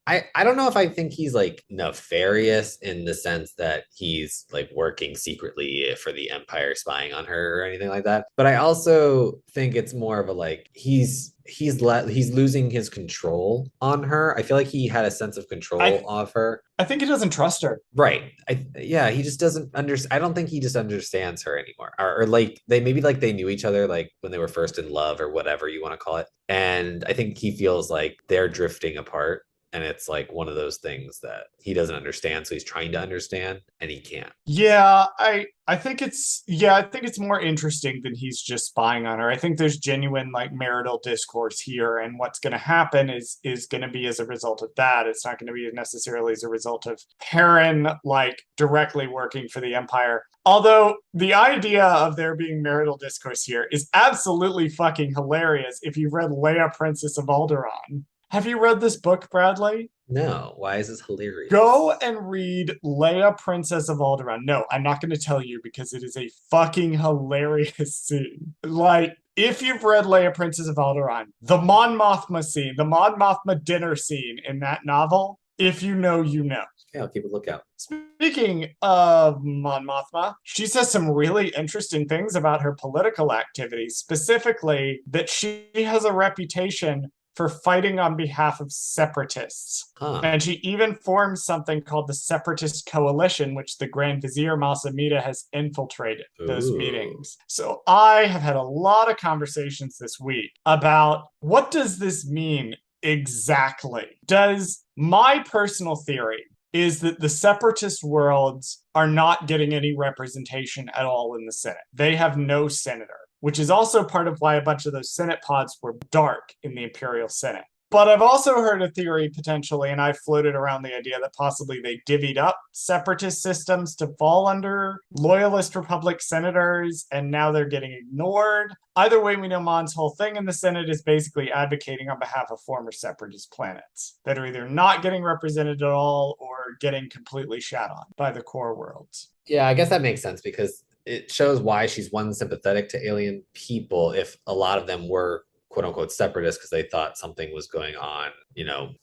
I don't know if I think he's like nefarious in the sense that he's like working secretly for the Empire, spying on her or anything like that. But I also think it's more of a like he's losing his control on her. I feel like he had a sense of I control of her. I think he doesn't trust her. Right. Yeah, he just doesn't understand. I don't think he just understands her anymore. Or like they maybe like they knew each other like when they were first in love or whatever you want to call it. And I think he feels like they're drifting apart, and it's like one of those things that he doesn't understand, so he's trying to understand and he can't. Yeah, I think it's more interesting than he's just spying on her. I think there's genuine like marital discourse here, and what's going to happen is going to be as a result of that. It's not going to be necessarily as a result of Perrin like directly working for the Empire. Although the idea of there being marital discourse here is absolutely fucking hilarious if you've read Leia, Princess of Alderaan. Have you read this book, Bradley? No, why is this hilarious? Go and read Leia, Princess of Alderaan. No, I'm not going to tell you because it is a fucking hilarious scene. Like, if you've read Leia, Princess of Alderaan, the Mon Mothma scene, the Mon Mothma dinner scene in that novel, if you know, you know. Okay, I'll keep a lookout. Speaking of Mon Mothma, she says some really interesting things about her political activities, specifically that she has a reputation for fighting on behalf of separatists. Huh. And she even forms something called the Separatist Coalition, which the Grand Vizier Masamita has infiltrated those Ooh. meetings. So I have had a lot of conversations this week about what does this mean exactly? Does my personal theory is that the separatist worlds are not getting any representation at all in the Senate. They have no senator, which is also part of why a bunch of those Senate pods were dark in the Imperial Senate. But I've also heard a theory potentially, and I've floated around the idea that possibly they divvied up separatist systems to fall under loyalist Republic senators, and now they're getting ignored. Either way, we know Mon's whole thing in the Senate is basically advocating on behalf of former separatist planets that are either not getting represented at all or getting completely shat on by the core worlds. Yeah, I guess that makes sense because it shows why she's one sympathetic to alien people if a lot of them were quote unquote separatists because they thought something was going on,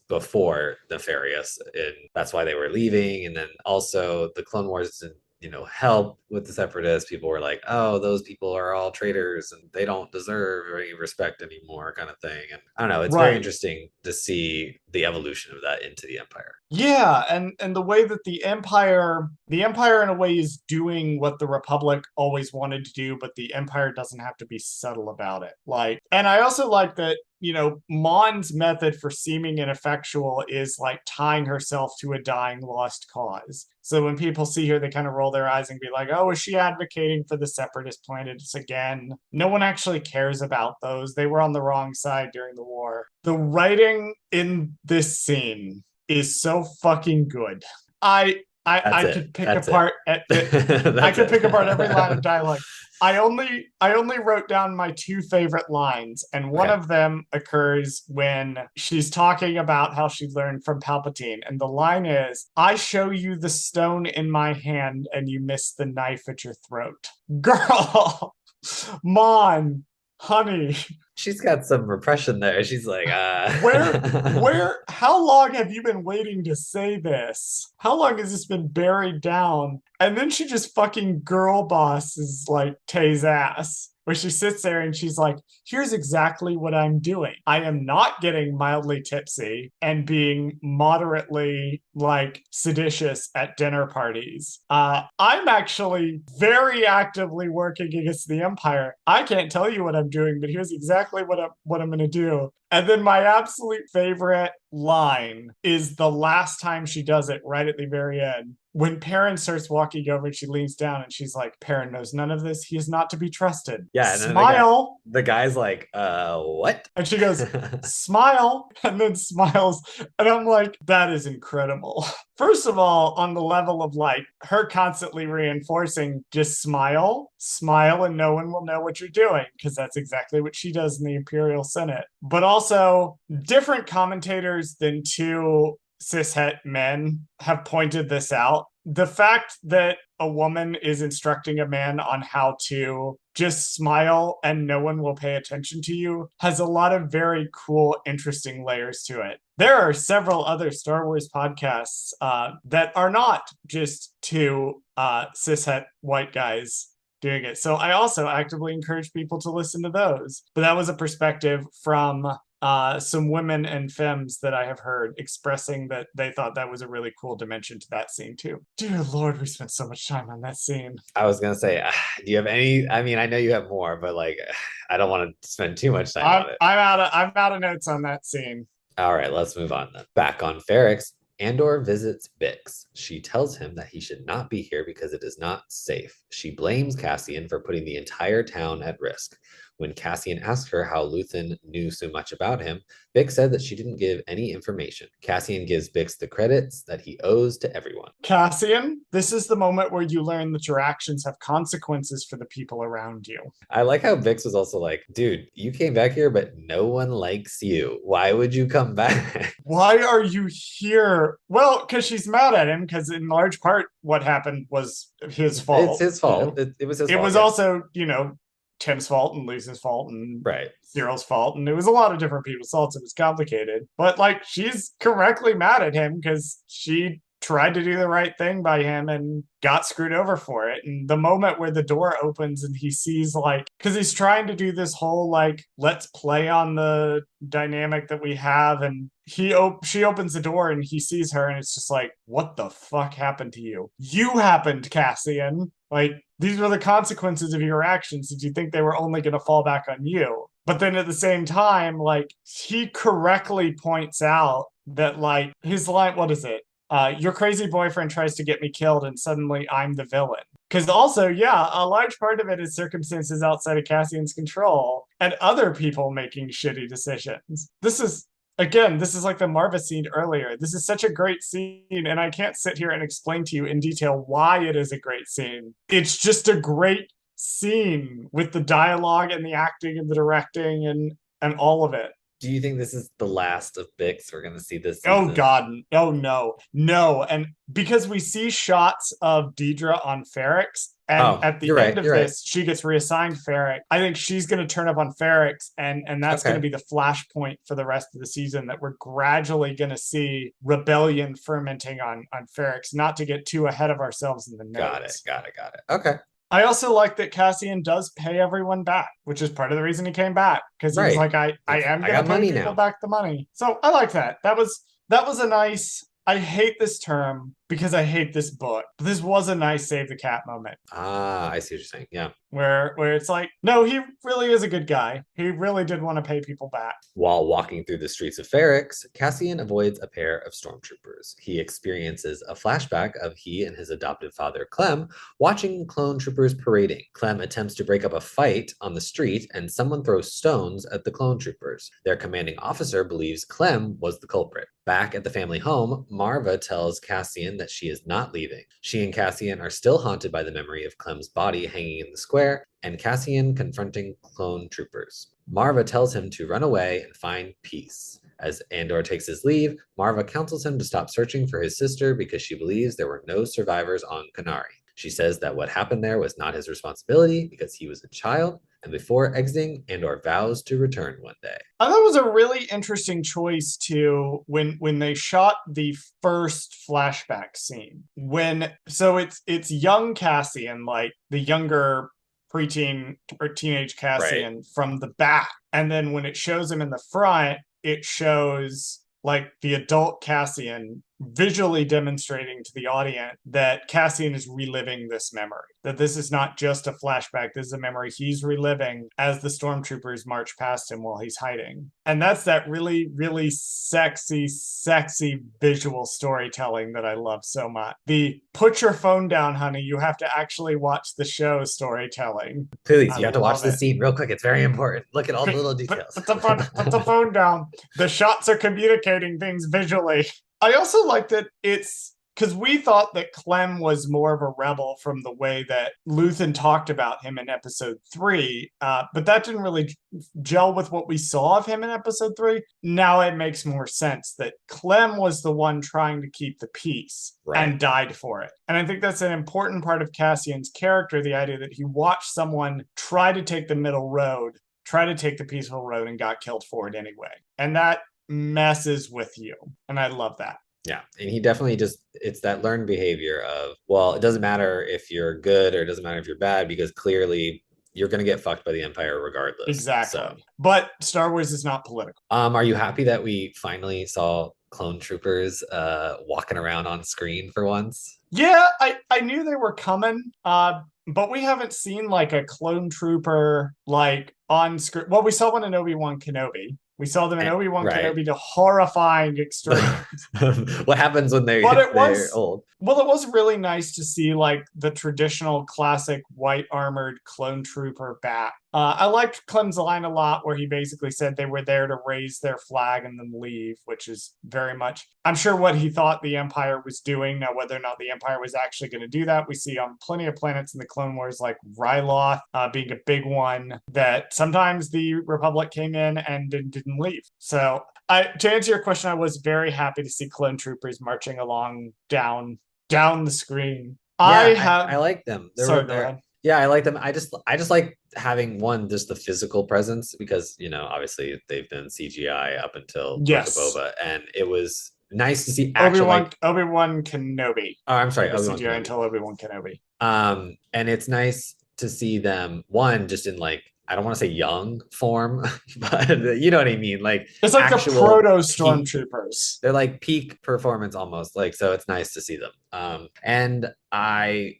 before Nefarious. And that's why they were leaving. And then also the Clone Wars didn't, help with the separatists. People were like, oh, those people are all traitors and they don't deserve any respect anymore, kind of thing. And I don't know, it's very Right. interesting to see the evolution of that into the Empire. Yeah, and the way that the Empire in a way is doing what the Republic always wanted to do, but the Empire doesn't have to be subtle about it. Like, and I also like that, Mon's method for seeming ineffectual is like tying herself to a dying lost cause. So when people see her, they kind of roll their eyes and be like, oh, is she advocating for the separatist planets again? No one actually cares about those. They were on the wrong side during the war. The writing in this scene is so fucking good. I I That's I it. could pick That's it. apart I That's could pick apart every line of it. dialogue. I only wrote down my two favorite lines, and one Okay. of them occurs when she's talking about how she learned from Palpatine, and the line is, "I show you the stone in my hand, and you miss the knife at your throat." Girl, Mon, honey, She's got some repression there. She's like, how long have you been waiting to say this? How long has this been buried down? And then she just fucking girl bosses like Tay's ass, where she sits there and she's like, here's exactly what I'm doing. I am not getting mildly tipsy and being moderately like seditious at dinner parties. I'm actually very actively working against the Empire. I can't tell you what I'm doing, but here's exactly what I'm going to do. And then my absolute favorite line is the last time she does it, right at the very end. When Perrin starts walking over and she leans down and she's like, Perrin knows none of this. He is not to be trusted. yeah. And then Smile. the guy's like, what? And she goes, smile, and then smiles. And I'm like, that is incredible. First of all, on the level of like her constantly reinforcing just smile, smile, and no one will know what you're doing, because that's exactly what she does in the Imperial Senate. But also, different commentators than two cishet men have pointed this out. The fact that a woman is instructing a man on how to just smile and no one will pay attention to you has a lot of very cool, interesting layers to it. There are several other Star Wars podcasts that are not just two cishet white guys doing it. So I also actively encourage people to listen to those. But that was a perspective from some women and femmes that I have heard expressing that they thought that was a really cool dimension to that scene too. Dear Lord, we spent so much time on that scene. I was gonna say, do you have any? I mean, I know you have more, but like, I don't want to spend too much time I'm on it. I'm out of notes on that scene. All right, let's move on then. Back on Ferrix, Andor visits Bix. She tells him that he should not be here because it is not safe. She blames Cassian for putting the entire town at risk. When Cassian asked her how Luthen knew so much about him, Bix said that she didn't give any information. Cassian gives Bix the credits that he owes to everyone. Cassian, this is the moment where you learn that your actions have consequences for the people around you. I like how Bix was also like, dude, you came back here, but no one likes you. Why would you come back? Why are you here? Well, because she's mad at him, because in large part what happened was his It's fault. his fault. It was his It fault. was Yeah. also, Tim's fault and Lucy's fault and Right. Cyril's fault, and it was a lot of different people's faults. It was complicated, but like she's correctly mad at him because she tried to do the right thing by him and got screwed over for it. And the moment where the door opens and he sees like, because he's trying to do this whole like, let's play on the dynamic that we have, and she opens the door and he sees her and it's just like, what the fuck happened to you? You happened, Cassian. Like, these were the consequences of your actions. Did you think they were only going to fall back on you? But then at the same time, like, he correctly points out that, like, his line, what is it? Your crazy boyfriend tries to get me killed and suddenly I'm the villain. Because also, yeah, a large part of it is circumstances outside of Cassian's control and other people making shitty decisions. This is again, this is like the Marva scene earlier. This is such a great scene, and I can't sit here and explain to you in detail why it is a great scene. It's just a great scene with the dialogue and the acting and the directing and all of it. Do you think this is the last of Bix we're gonna see this Oh season? God, oh no, no. And because we see shots of Deidre on Ferrex, and Oh, at the you're end right. of You're right. this, she gets reassigned Ferrex. I think she's going to turn up on Ferrex, and that's going to Okay. be the flashpoint for the rest of the season. That we're gradually going to see rebellion fermenting on Ferrex. Not to get too ahead of ourselves in the Got it. notes. Got it. Got it. Okay. I also like that Cassian does pay everyone back, which is part of the reason he came back, because he was Right. like, I am I gonna got pay money people now. back the money. So I like that. That was a nice. I hate this term because I hate this book. But this was a nice save the cat moment Ah, I see what you're saying. Yeah. where it's like, no, he really is a good guy. He really did want to pay people back. While walking through the streets of Ferrex, Cassian avoids a pair of stormtroopers. He experiences a flashback of he and his adoptive father, Clem, watching clone troopers parading. Clem attempts to break up a fight on the street, and someone throws stones at the clone troopers. Their commanding officer believes Clem was the culprit. Back at the family home, Marva tells Cassian that she is not leaving. She and Cassian are still haunted by the memory of Clem's body hanging in the square, and Cassian confronting clone troopers. Marva tells him to run away and find peace. As Andor takes his leave, Marva counsels him to stop searching for his sister because she believes there were no survivors on Kenari. She says that what happened there was not his responsibility because he was a child, and before exiting, Andor vows to return one day. I thought it was a really interesting choice to when they shot the first flashback scene. It's young Cassian, like the younger preteen or teenage Right. Cassian from the back. And then when it shows him in the front, it shows like the adult Cassian visually demonstrating to the audience that Cassian is reliving this memory. That this is not just a flashback, this is a memory he's reliving as the stormtroopers march past him while he's hiding. And that's that really, really sexy, sexy visual storytelling that I love so much. The put your phone down, honey, you have to actually watch the show storytelling. Please, I you have to watch love this it. scene real quick. It's very important. Look at all the little details. Put the phone down. The shots are communicating things visually. I also like that it's because we thought that Clem was more of a rebel from the way that Luthen talked about him in episode 3, but that didn't really gel with what we saw of him in episode 3. Now it makes more sense that Clem was the one trying to keep the peace Right. and died for it. And I think that's an important part of Cassian's character, the idea that he watched someone try to take the middle road, try to take the peaceful road, and got killed for it anyway. And that messes with you. And I love that. Yeah, and he definitely it's that learned behavior of, well, it doesn't matter if you're good or it doesn't matter if you're bad because clearly you're going to get fucked by the Empire regardless. Exactly. So, but Star Wars is not political. are you happy that we finally saw clone troopers walking around on screen for once? Yeah, I knew they were coming, but we haven't seen like a clone trooper like on screen. Well, we saw one in Obi-Wan Kenobi. We saw them in Obi-Wan Right. Kenobi to horrifying extreme. What happens when they're old? Well, it was really nice to see like the traditional classic white armored clone trooper back. I liked Clem's line a lot where he basically said they were there to raise their flag and then leave, which is very much, I'm sure, what he thought the Empire was doing. Now, whether or not the Empire was actually going to do that, we see on plenty of planets in the Clone Wars, like Ryloth being a big one, that sometimes the Republic came in and didn't leave. So to answer your question, I was very happy to see clone troopers marching along down the screen. Yeah, I like them. Sorry, go ahead. Yeah, I like them. I just like having just the physical presence because obviously they've been CGI up until Book of Boba, and it was nice to see actual Obi-Wan Kenobi. Oh, I'm sorry, Obi-Wan CGI until Obi-Wan Kenobi. And it's nice to see them just in like, I don't want to say young form, but you know what I mean. Like it's like the proto stormtroopers. They're like peak performance almost. Like, so it's nice to see them. And I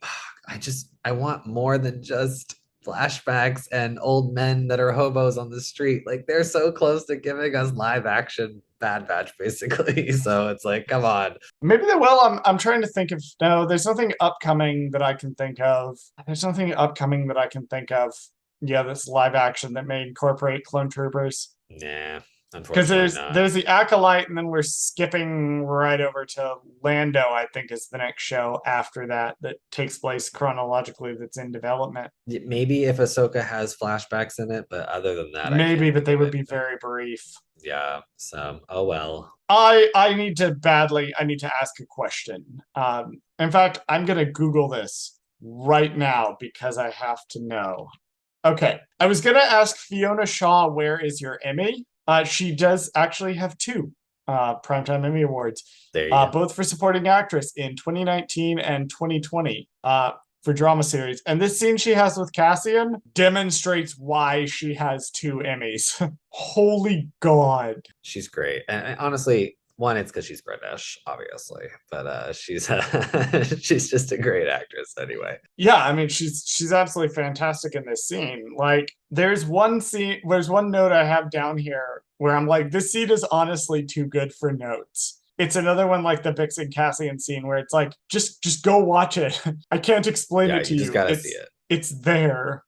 want more than just flashbacks and old men that are hobos on the street. Like, they're so close to giving us live action Bad Batch, basically. So it's like, come on. Maybe they will. I'm trying to think of, no, there's nothing upcoming that I can think of. Yeah, this live action that may incorporate clone troopers. Nah, Because Unfortunately not. there's the Acolyte, and then we're skipping right over to Lando, I think is the next show after that that takes place chronologically that's in development. Maybe if Ahsoka has flashbacks in it, but other than that, I can't Maybe, but think they of would be anything. very brief. Yeah, so oh well. I need to ask a question. In fact, I'm gonna Google this right now because I have to know. Okay, I was gonna ask Fiona Shaw, where is your Emmy? She does actually have two Primetime Emmy Awards, There you go. both for supporting actress in 2019 and 2020 for drama series. And this scene she has with Cassian demonstrates why she has two Emmys. Holy God. She's great. And honestly, one, it's because she's British, obviously, but she's she's just a great actress anyway. Yeah, I mean she's absolutely fantastic in this scene. Like there's one note I have down here where I'm like, this scene is honestly too good for notes. It's another one like the Bix and Cassian scene where it's like, just go watch it. I can't explain Yeah, it to you just you. gotta see it. It's there.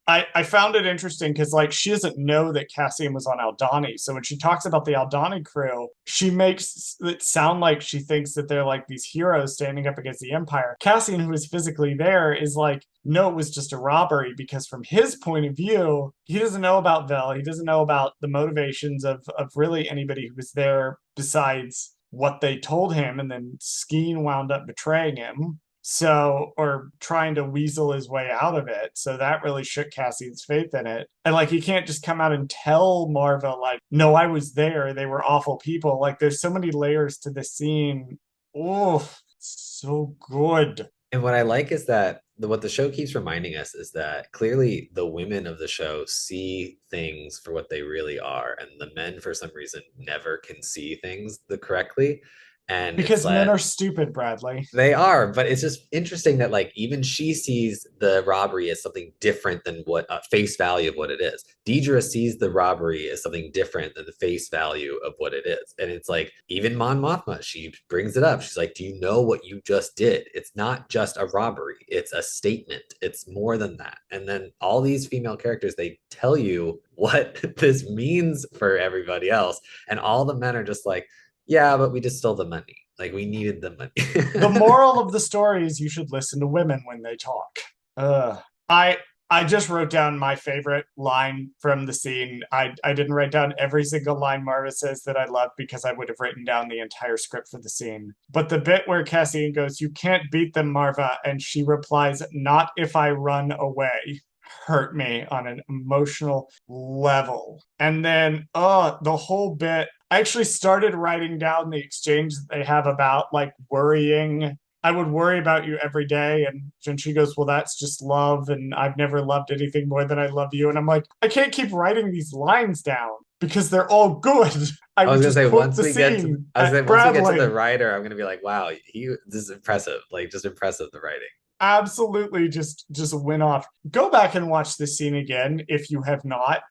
I found it interesting because like she doesn't know that Cassian was on Aldhani. So when she talks about the Aldhani crew, she makes it sound like she thinks that they're like these heroes standing up against the Empire. Cassian, who is physically there, is like, no, it was just a robbery because from his point of view, he doesn't know about Vel. He doesn't know about the motivations of really anybody who was there besides what they told him. And then Skeen wound up betraying him. So, or trying to weasel his way out of it. So that really shook Cassian's faith in it. And like, he can't just come out and tell Marva, like, no, I was there. They were awful people. Like, there's so many layers to this scene. Oh, so good. And what I like is that what the show keeps reminding us is that clearly the women of the show see things for what they really are, and the men, for some reason, never can see things the correctly. And it's Because men like are stupid, Bradley. they are, but it's just interesting that like even she sees the robbery as something different than what face value of what it is. Deidre sees the robbery as something different than the face value of what it is, and it's like even Mon Mothma, she brings it up. She's like, "Do you know what you just did? It's not just a robbery; it's a statement. It's more than that." And then all these female characters, they tell you what this means for everybody else, and all the men are just like, "Yeah, but we just stole the money." Like we needed the The money. moral of the story is you should listen to women when they talk. Uh, I I just wrote down my favorite line from the scene. I didn't write down every single line Marva says that I love because I would have written down the entire script for the scene. But the bit where Cassian goes, "You can't beat them, Marva," and she replies, "Not if I run away," hurt me on an emotional level. And then, the whole bit. I actually started writing down the exchange that they have about like worrying. I would worry about you every day. And she goes, "Well, that's just love. And I've never loved anything more than I love you." And I'm like, I can't keep writing these lines down because they're all good. I I would was gonna just say quote once the we get to scene I was at gonna say once we get to the Bradley. writer, I'm gonna be like, wow, this is impressive. Like just impressive the writing. Absolutely just went off. Go back and watch this scene again if you have not.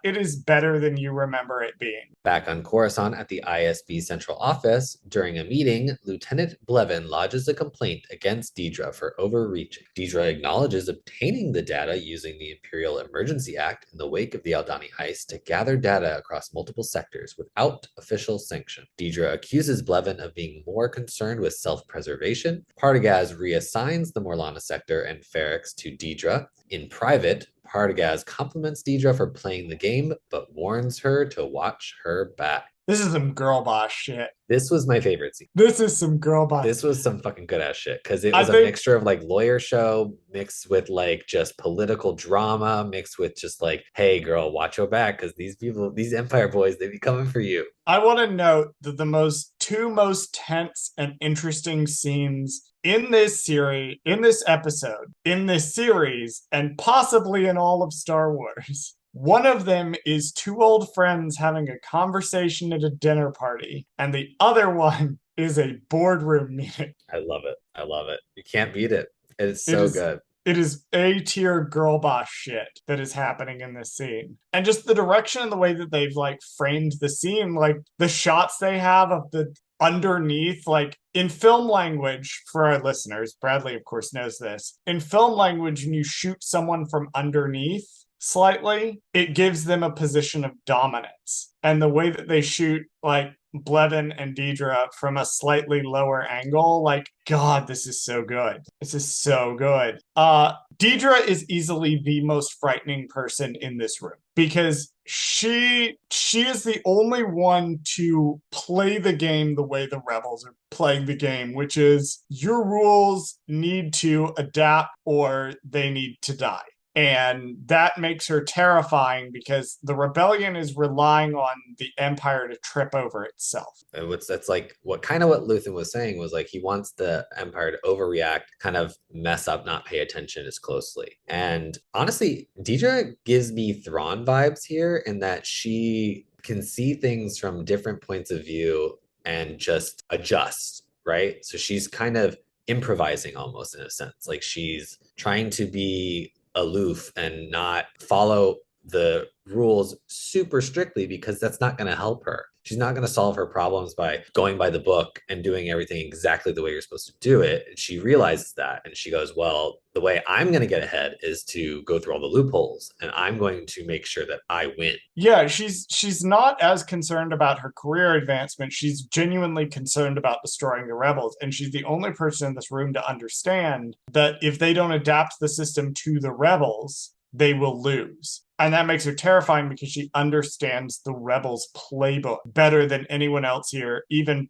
It is better than you remember it being. Back on Coruscant at the ISB central office, during a meeting, Lieutenant Blevin lodges a complaint against Deidre for overreaching. Deidre acknowledges obtaining the data using the Imperial Emergency Act in the wake of the Aldhani heist to gather data across multiple sectors without official sanction. Deidre accuses Blevin of being more concerned with self-preservation. Partagaz reassigns the Morlana sector and Ferrix to Deidre. In private, Partagaz compliments Deidre for playing the game, but warns her to watch her back. This is some girl boss shit. This was my favorite scene. This is some girl boss. This was some fucking good ass shit because it I was a think mixture of like lawyer show mixed with like just political drama mixed with just like, hey girl, watch your back because these people, these Empire boys, they be coming for you. I want to note that the two most tense and interesting scenes in this series, in this episode, in this series, and possibly in all of Star Wars. One of them is two old friends having a conversation at a dinner party, and the other one is a boardroom meeting. I love it. I love it. You can't beat it. It's It so is good. it is A tier girl boss shit that is happening in this scene. And just the direction and the way that they've like framed the scene, like the shots they have of the underneath, like in film language for our listeners, Bradley, of course, knows this. In film language, when you shoot someone from underneath, slightly, it gives them a position of dominance. And the way that they shoot, like, Blevin and Deidre from a slightly lower angle, like, God, this is so good. This is so good. Deidre is easily the most frightening person in this room because she is the only one to play the game the way the rebels are playing the game, which is your rules need to adapt or they need to die. And that makes her terrifying because the rebellion is relying on the empire to trip over itself. And that's like what kind of what Luthen was saying was like he wants the Empire to overreact, kind of mess up, not pay attention as closely. And honestly, Deidre gives me Thrawn vibes here in that she can see things from different points of view and just adjust, right? So she's kind of improvising almost in a sense. Like she's trying to be aloof and not follow the rules super strictly because that's not going to help her. She's not going to solve her problems by going by the book and doing everything exactly the way you're supposed to do it. And she realizes that and she goes, well, the way I'm going to get ahead is to go through all the loopholes and I'm going to make sure that I win. Yeah, she's not as concerned about her career advancement. She's genuinely concerned about destroying the rebels. And she's the only person in this room to understand that if they don't adapt the system to the rebels, they will lose. And that makes her terrifying because she understands the rebels' playbook better than anyone else here. Even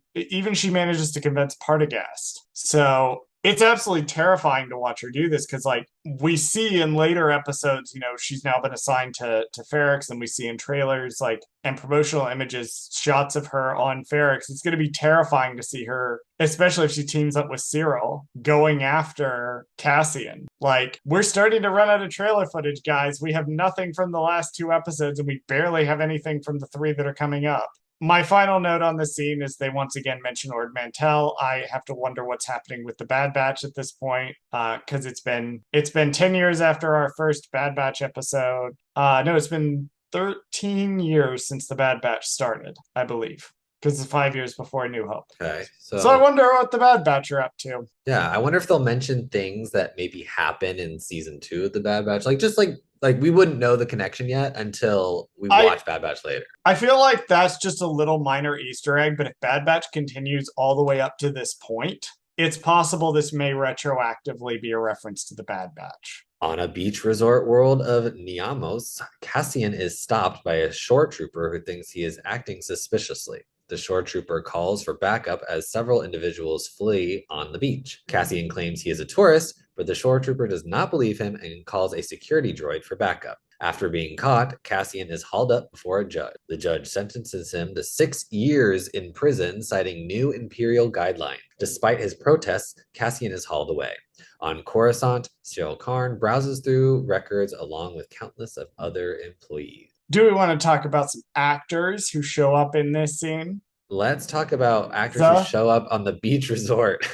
she manages to convince Partagast. So it's absolutely terrifying to watch her do this because, like, we see in later episodes, she's now been assigned to Ferrix, and we see in trailers, like, and promotional images, shots of her on Ferrix. It's going to be terrifying to see her, especially if she teams up with Cyril, going after Cassian. Like, we're starting to run out of trailer footage, guys. We have nothing from the last 2 episodes, and we barely have anything from the 3 that are coming up. My final note on the scene is they once again mention Ord Mantell. I have to wonder what's happening with the Bad Batch at this point, because it's been 10 years after our first Bad Batch episode. No, it's been 13 years since the Bad Batch started, I believe, because it's 5 years before New Hope. Okay, So I wonder what the Bad Batch are up to. Yeah, I wonder if they'll mention things that maybe happen in season 2 of the Bad Batch, like just like we wouldn't know the connection yet until we watch Bad Batch later. I feel like that's just a little minor Easter egg, but if Bad Batch continues all the way up to this point, it's possible this may retroactively be a reference to the Bad Batch. On a beach resort world of Niamos, Cassian is stopped by a shore trooper who thinks he is acting suspiciously. The shore trooper calls for backup as several individuals flee on the beach. Cassian claims he is a tourist, but the shore trooper does not believe him and calls a security droid for backup. After being caught, Cassian is hauled up before a judge. The judge sentences him to 6 years in prison, citing new Imperial guideline. Despite his protests, Cassian is hauled away. On Coruscant, Cyril Karn browses through records along with countless of other employees. Do we want to talk about some actors who show up in this scene? Let's talk about actors who show up on the beach resort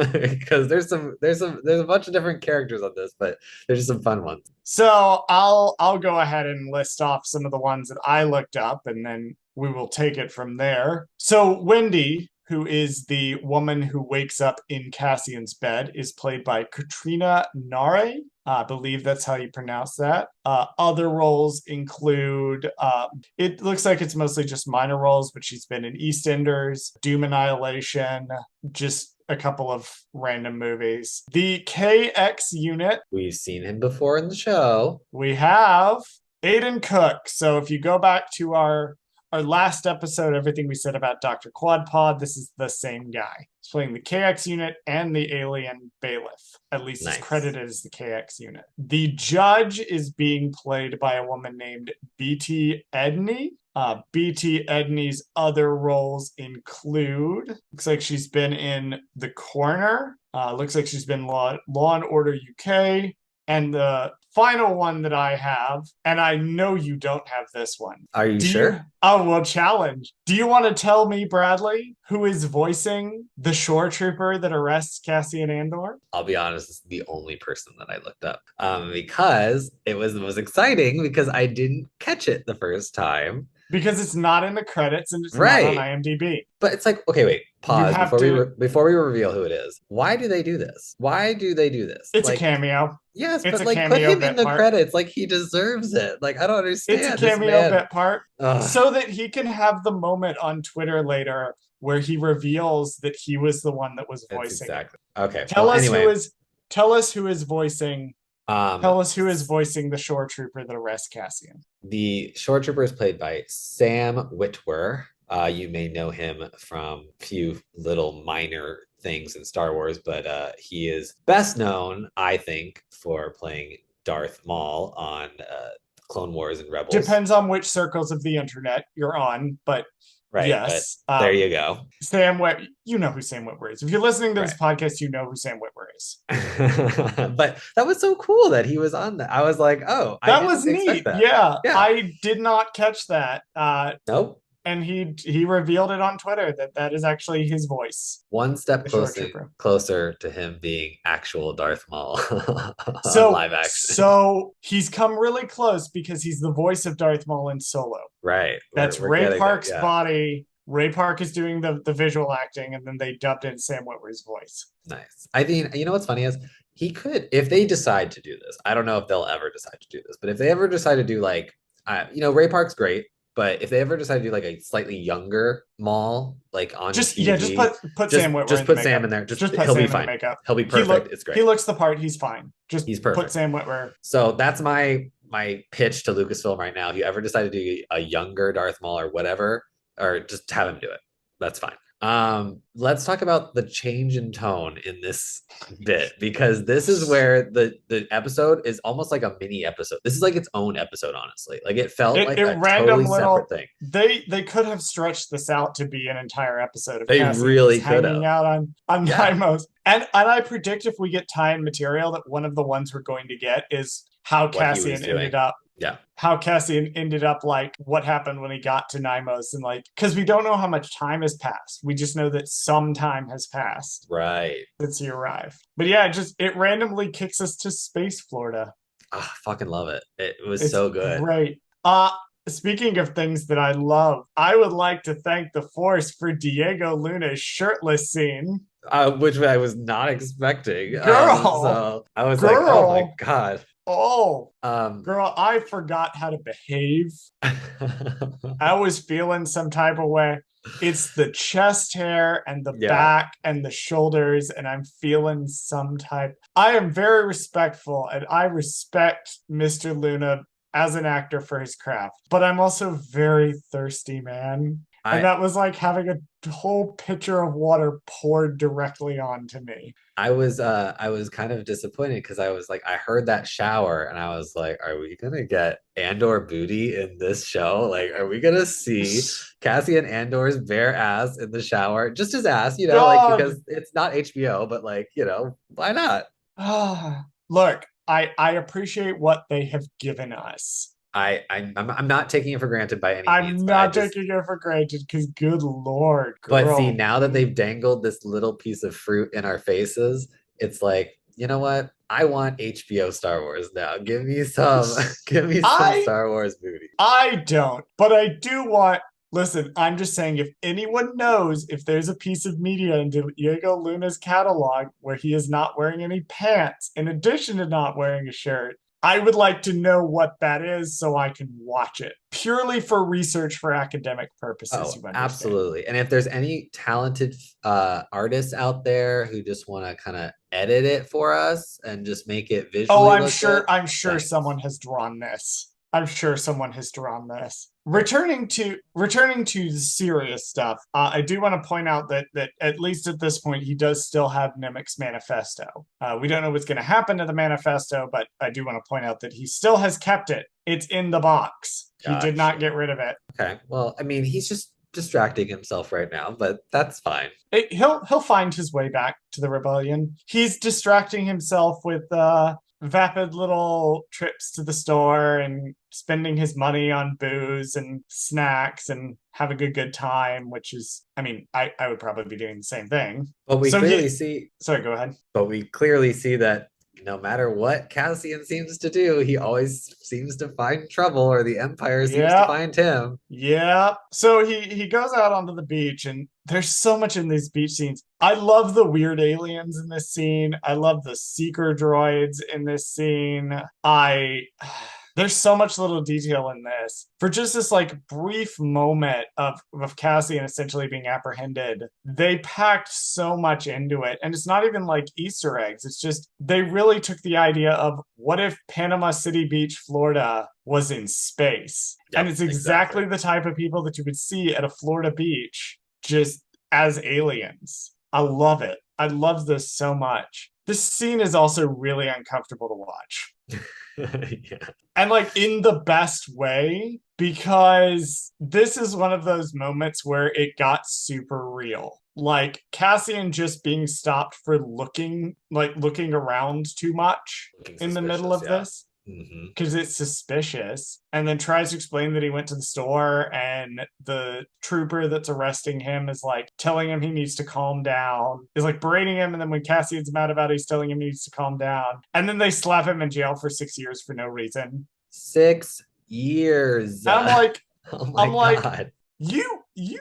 because there's a bunch of different characters on this, but there's just some fun ones. So I'll go ahead and list off some of the ones that I looked up, and then we will take it from there. So Wendy, who is the woman who wakes up in Cassian's bed, is played by Katrina Nare. I believe that's how you pronounce that. Other roles include, it looks like it's mostly just minor roles, but she's been in EastEnders, Doom Annihilation, just a couple of random movies. The KX unit. We've seen him before in the show. We have Aiden Cook. So if you go back to our last episode, everything we said about Dr. Quadpod, this is the same guy. He's playing the KX unit and the alien bailiff. At least Nice. He's credited as the KX unit. The judge is being played by a woman named BT Edney. BT Edney's other roles include, looks like she's been in The Corner. Looks like she's been Law and Order UK. And the final one that I have, and I know you don't have this one. Are you sure? Oh, well, challenge. Do you want to tell me, Bradley, who is voicing the shore trooper that arrests Cassian Andor? I'll be honest, this is the only person that I looked up because it was exciting because I didn't catch it the first time. Because it's not in the credits and it's not on Right. IMDb. But it's like, okay, wait, You pause have before to. before we reveal who it is. Why do they do this? Why do they do this? It's a Like, cameo. yes, It's but a like put cameo him in bit the part. credits. Like he deserves it. Like I don't It's a understand this cameo man. bit part Ugh, so that he can have the moment on Twitter later where he reveals that he was the one that was it's voicing it. exactly okay. Tell Well, us who anyway, is tell us who is voicing um, tell us who is voicing the shore trooper that arrests Cassian. the shore trooper is played by Sam Witwer. You may know him from a few little minor things in Star Wars, but he is best known, I think, for playing Darth Maul on Clone Wars and Rebels. Depends on which circles of the internet you're on, but Right, but yes. there you go. Sam Wit, you know who Sam Witwer is. If you're listening to this Right. podcast, you know who Sam Witwer is. But that was so cool that he was on that. I was like, oh, I That was didn't expect neat. that. Yeah, Yeah. I did not catch that. Nope. And he revealed it on Twitter that that is actually his voice, One step the shore closer trooper. closer to him being actual Darth Maul on So live action. so he's come really close because he's the voice of Darth Maul in Solo. Right. That's We're Ray getting there. Park's Yeah. body. Ray Park is doing the visual acting, and then they dubbed in Sam Witwer's voice. Nice. I mean, you know what's funny is he could, if they decide to do this, I don't know if they'll ever decide to do this, but if they ever decide to do like, Ray Park's great, but if they ever decide to do like a slightly younger Maul, like on Just TV, just put Sam Witwer just in the put Sam makeup. in there. Just put He'll Sam be in the fine. makeup. He'll be perfect. It's great. He looks the part. He's fine. Just He's put perfect. Sam Witwer. So that's my pitch to Lucasfilm right now. If you ever decide to do a younger Darth Maul or whatever, or just have him do it, that's fine. Let's talk about the change in tone in this bit because this is where the episode is almost like a mini episode. This is like its own episode, honestly. Like it felt like It a random totally little. separate thing. They could have stretched this out to be an entire episode of They Cassian really just could hanging have. out on Yeah. Nymos. And I predict if we get tie-in material that one of the ones we're going to get is how What he was Cassian doing. ended up. Yeah. How Cassian ended up, like what happened when he got to Nymos, and like because we don't know how much time has passed. We just know that some time has passed Right. since he arrived. But yeah, it randomly kicks us to space Florida. Ah, fucking love it. It was It's so good. great. Speaking of things that I love, I would like to thank the Force for Diego Luna's shirtless scene. Which I was not expecting. Girl, So I was like, oh my God. Oh, Um, girl, I forgot how to behave. I was feeling some type of way. It's the chest hair and the Yeah. back and the shoulders, and I'm feeling some type. I am very respectful, and I respect Mr. Luna as an actor for his craft, but I'm also very thirsty, man. And that was like having a whole pitcher of water poured directly onto me. I was kind of disappointed because I was like, I heard that shower and I was like, are we gonna get Andor booty in this show? Like, are we gonna see Cassian Andor's bare ass in the shower? Just his ass, you know, like because it's not HBO, but like, you know, why not? Look, I appreciate what they have given us. I'm not taking it for granted by any means. I'm not taking it for granted because good Lord, girl. But see, now that they've dangled this little piece of fruit in our faces, it's like, you know what? I want HBO Star Wars now. Give me some Star Wars booty. I don't, but I do want. Listen, I'm just saying, if anyone knows if there's a piece of media in Diego Luna's catalog where he is not wearing any pants, in addition to not wearing a shirt, I would like to know what that is so I can watch it purely for research for academic purposes. Oh, absolutely. And if there's any talented artists out there who just want to kind of edit it for us and just make it visually. Oh, I'm sure Thanks. someone has drawn this. I'm sure someone has drawn this. Returning to the serious stuff, I do want to point out that at least at this point he does still have Nemec's manifesto. We don't know what's going to happen to the manifesto, but I do want to point out that he still has kept it. It's in the box. He did not get rid of it. Okay. Well, I mean, he's just distracting himself right now, but that's fine. He'll find his way back to the rebellion. He's distracting himself with vapid little trips to the store and spending his money on booze and snacks and having a good time, which is, I mean, I would probably be doing the same thing. But we clearly see. Sorry, go ahead. But we clearly see that no matter what Cassian seems to do, he always seems to find trouble, or the Empire seems to Yeah. find him. Yeah. So he goes out onto the beach, and there's so much in these beach scenes. I love the weird aliens in this scene. I love the seeker droids in this scene. I there's so much little detail in this. For just this like brief moment of Cassian essentially being apprehended, they packed so much into it. And it's not even like Easter eggs. It's just they really took the idea of what if Panama City Beach, Florida was in space? And Yep, it's exactly the type of people that you would see at a Florida beach just as aliens. I love it. I love this so much. This scene is also really uncomfortable to watch. Yeah. And like in the best way, because this is one of those moments where it got super real. Like Cassian just being stopped for looking around too much Looking in the middle suspicious, of yeah. this Hmm. because it's suspicious, and then tries to explain that he went to the store, and the trooper that's arresting him is like telling him he needs to calm down, is like berating him, and then when Cassian's mad about it, he's telling him he needs to calm down, and then they slap him in jail for 6 years for no reason. 6 years. And Oh my I'm like, God. you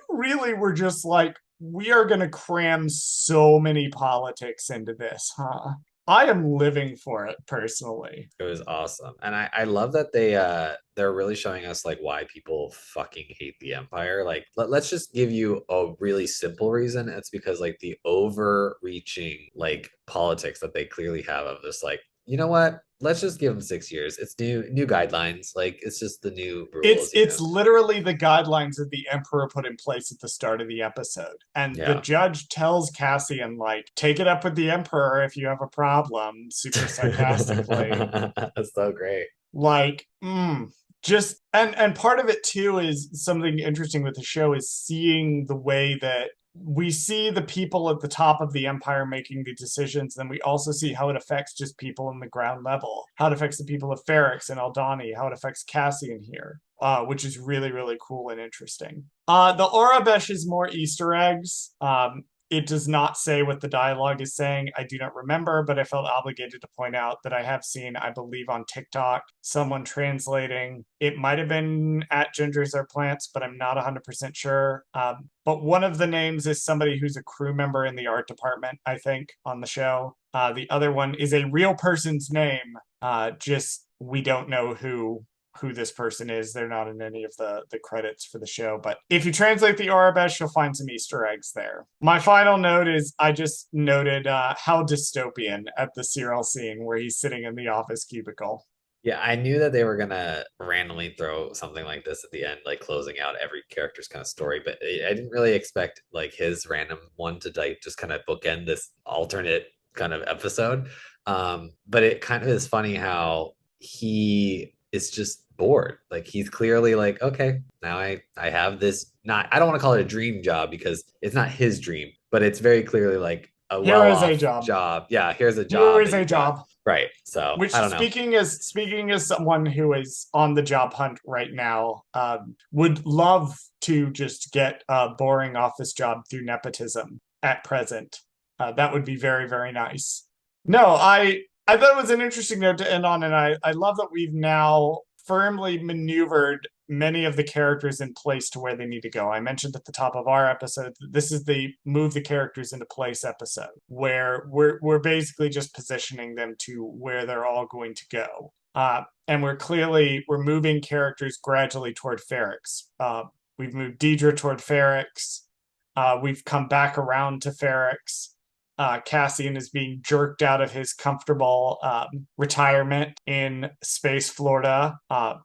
really were just like, we are gonna cram so many politics into this, huh? I am living for it personally. It was awesome. And I love that they're really showing us like why people fucking hate the Empire. Like let's just give you a really simple reason. It's because like the overreaching like politics that they clearly have of this like, you know what? Let's just give them 6 years. It's new guidelines. Like it's just the new It's rules, you it's know. literally the guidelines that the Emperor put in place at the start of the episode. And the Yeah. judge tells Cassian, like, take it up with the Emperor if you have a problem, super sarcastically. That's so great. Like, just and part of it too is something interesting with the show is seeing the way that we see the people at the top of the empire making the decisions, then we also see how it affects just people in the ground level, how it affects the people of Ferrix and Aldhani, how it affects Cassian here, which is really, really cool and interesting. The Orabesh is more Easter eggs. It does not say what the dialogue is saying. I do not remember, but I felt obligated to point out that I have seen, I believe on TikTok, someone translating. It might have been at Gingers Are Plants, but I'm not 100% sure. But one of the names is somebody who's a crew member in the art department, I think, on the show. The other one is a real person's name. Just we don't know who this person is. They're not in any of the credits for the show. But if you translate the Arabesh, you'll find some Easter eggs there. My final note is I just noted how dystopian at the Cyril scene where he's sitting in the office cubicle. Yeah, I knew that they were gonna randomly throw something like this at the end, like closing out every character's kind of story, but I didn't really expect like his random one to like just kind of bookend this alternate kind of episode. But it kind of is funny how he is just bored. Like he's clearly like, okay, now I have this not I don't want to call it a dream job because it's not his dream, but it's very clearly like a Here is a well-off job. job. Yeah, here's a Here job is that a you got. job. Right. So Which I don't know. speaking as someone who is on the job hunt right now, would love to just get a boring office job through nepotism at present. That would be very, very nice. No, I thought it was an interesting note to end on, and I love that we've now firmly maneuvered many of the characters in place to where they need to go. I mentioned at the top of our episode that this is the move the characters into place episode, where we're basically just positioning them to where they're all going to go. And we're moving characters gradually toward Ferrix. We've moved Deidre toward Ferrix. We've come back around to Ferrix. Cassian is being jerked out of his comfortable retirement in Space Florida.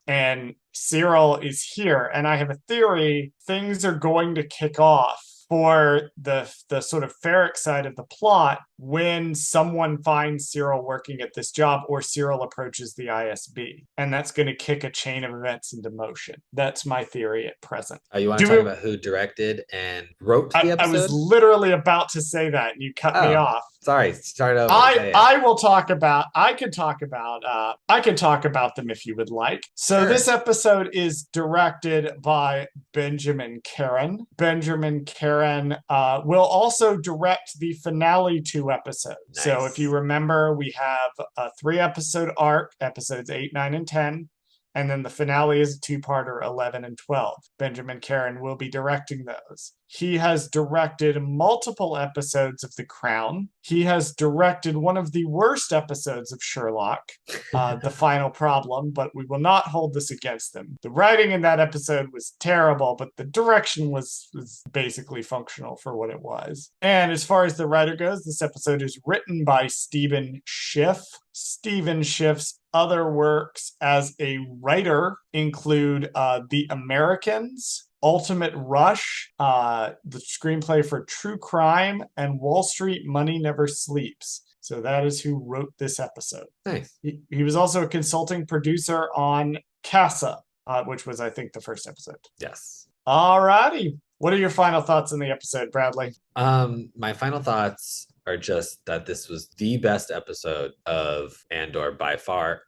And Cyril is here. And I have a theory things are going to kick off for the sort of Ferric side of the plot when someone finds Cyril working at this job or Cyril approaches the ISB. And that's going to kick a chain of events into motion. That's my theory at present. You want to talk about who directed and wrote the I was episode? literally about to say that, and you cut me Oh, off. sorry. Start over. I will talk about I could talk about them if you would like. So Sure. this episode is directed by Benjamin Karen. Benjamin Karen will also direct the finale 2 episodes. So if you Nice. remember, we have a 3-episode arc, episodes 8, 9, and 10. And then the finale is a 2-parter, 11 and 12. Benjamin Caron will be directing those. He has directed multiple episodes of The Crown. He has directed one of the worst episodes of Sherlock, The Final Problem, but we will not hold this against them. The writing in that episode was terrible, but the direction was basically functional for what it was. And as far as the writer goes, this episode is written by Stephen Schiff. Stephen Schiff's other works as a writer include The Americans, Ultimate Rush, the screenplay for True Crime, and Wall Street Money Never Sleeps. So that is who wrote this episode. Nice. He was also a consulting producer on Casa, which was, I think, the first episode. Yes. All righty. What are your final thoughts on the episode, Bradley? My final thoughts are just that this was the best episode of Andor by far.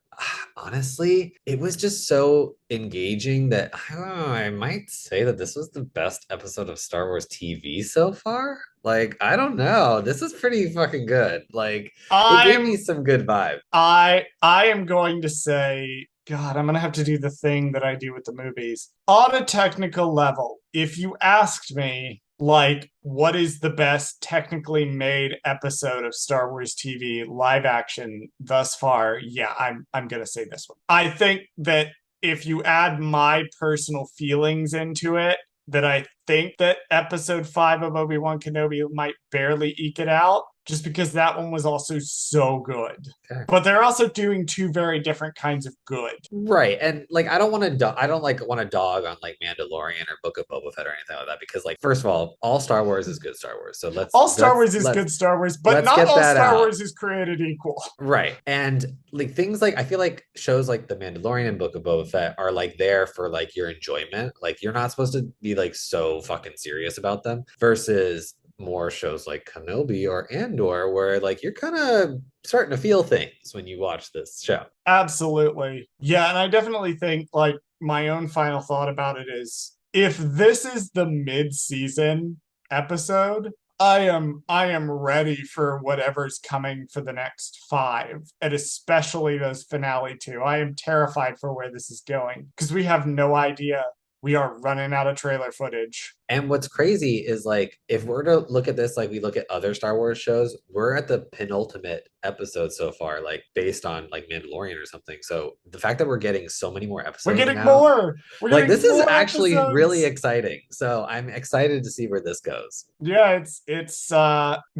Honestly, it was just so engaging that I don't know, I might say that this was the best episode of Star Wars TV so far. Like, I don't know. This is pretty fucking good. Like, it gave me some good vibe. I am going to say, God, I'm gonna have to do the thing that I do with the movies. On a technical level, if you asked me, like, what is the best technically made episode of Star Wars TV live action thus far? Yeah, I'm gonna say this one. I think that if you add my personal feelings into it, that I think that episode 5 of Obi-Wan Kenobi might barely eke it out, just because that one was also so good. Okay. But they're also doing two very different kinds of good. Right. And like I don't want to I don't like want to dog on like Mandalorian or Book of Boba Fett or anything like that because like first of all Star Wars is good Star Wars. So all Star Wars is good Star Wars, but not all Star Wars is created equal. Right. And like things like I feel like shows like The Mandalorian and Book of Boba Fett are like there for like your enjoyment. Like you're not supposed to be like so fucking serious about them versus more shows like Kenobi or Andor where like you're kind of starting to feel things when you watch this show. Absolutely. Yeah, and I definitely think like my own final thought about it is if this is the mid-season episode, I am ready for whatever's coming for the next 5, and especially those finale 2. I am terrified for where this is going because we have no idea. We are running out of trailer footage. And what's crazy is like if we're to look at this like we look at other Star Wars shows, we're at the penultimate episode so far, like based on like Mandalorian or something. So the fact that we're getting so many more episodes, we're getting now, more. We're like getting this is more actually episodes. really exciting. So I'm excited to see where this goes. Yeah, it's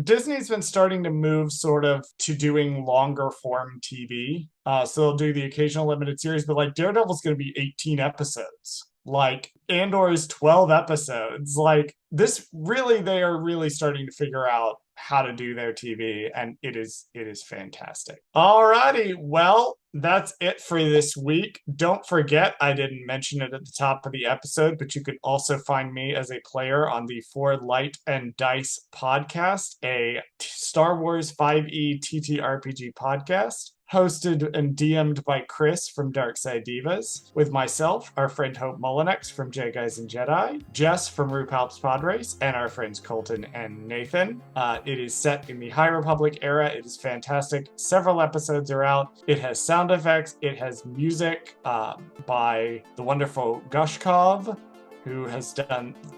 Disney's been starting to move sort of to doing longer form TV. So they'll do the occasional limited series, but like Daredevil's going to be 18 episodes. Like Andor is 12 episodes. Like this really, they are really starting to figure out how to do their TV, and it is fantastic. Alrighty, well, that's it for this week. Don't forget, I didn't mention it at the top of the episode, but you can also find me as a player on the For Light and Dice podcast, a Star Wars 5e TTRPG podcast, hosted and DM'd by Chris from Darkside Divas, with myself, our friend Hope Mullinex from J Guys and Jedi, Jess from RuPalp's Pod Race, and our friends Colton and Nathan. It is set in the High Republic era. It is fantastic. Several episodes are out. It has sound effects. It has music by the wonderful Gushkov, who has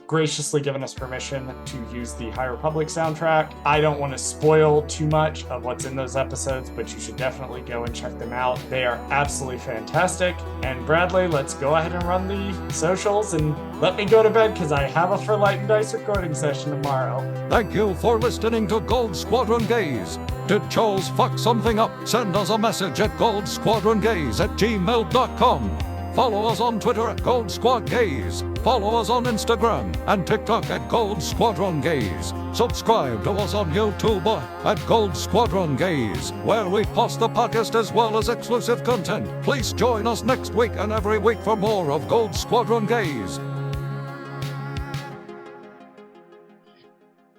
graciously given us permission to use the High Republic soundtrack. I don't want to spoil too much of what's in those episodes, but you should definitely go and check them out. They are absolutely fantastic. And Bradley, let's go ahead and run the socials and let me go to bed because I have a For Light and Dice recording session tomorrow. Thank you for listening to Gold Squadron Gaze. Did Charles fuck something up? Send us a message at goldsquadrongaze@gmail.com. Follow us on Twitter at Gold Squad Gaze. Follow us on Instagram and TikTok at Gold Squadron Gaze. Subscribe to us on YouTube at Gold Squadron Gaze, where we post the podcast as well as exclusive content. Please join us next week and every week for more of Gold Squadron Gaze.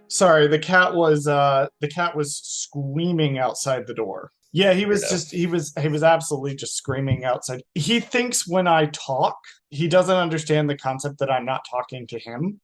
Sorry, the cat was screaming outside the door. Yeah, he was absolutely just screaming outside. He thinks when I talk, he doesn't understand the concept that I'm not talking to him.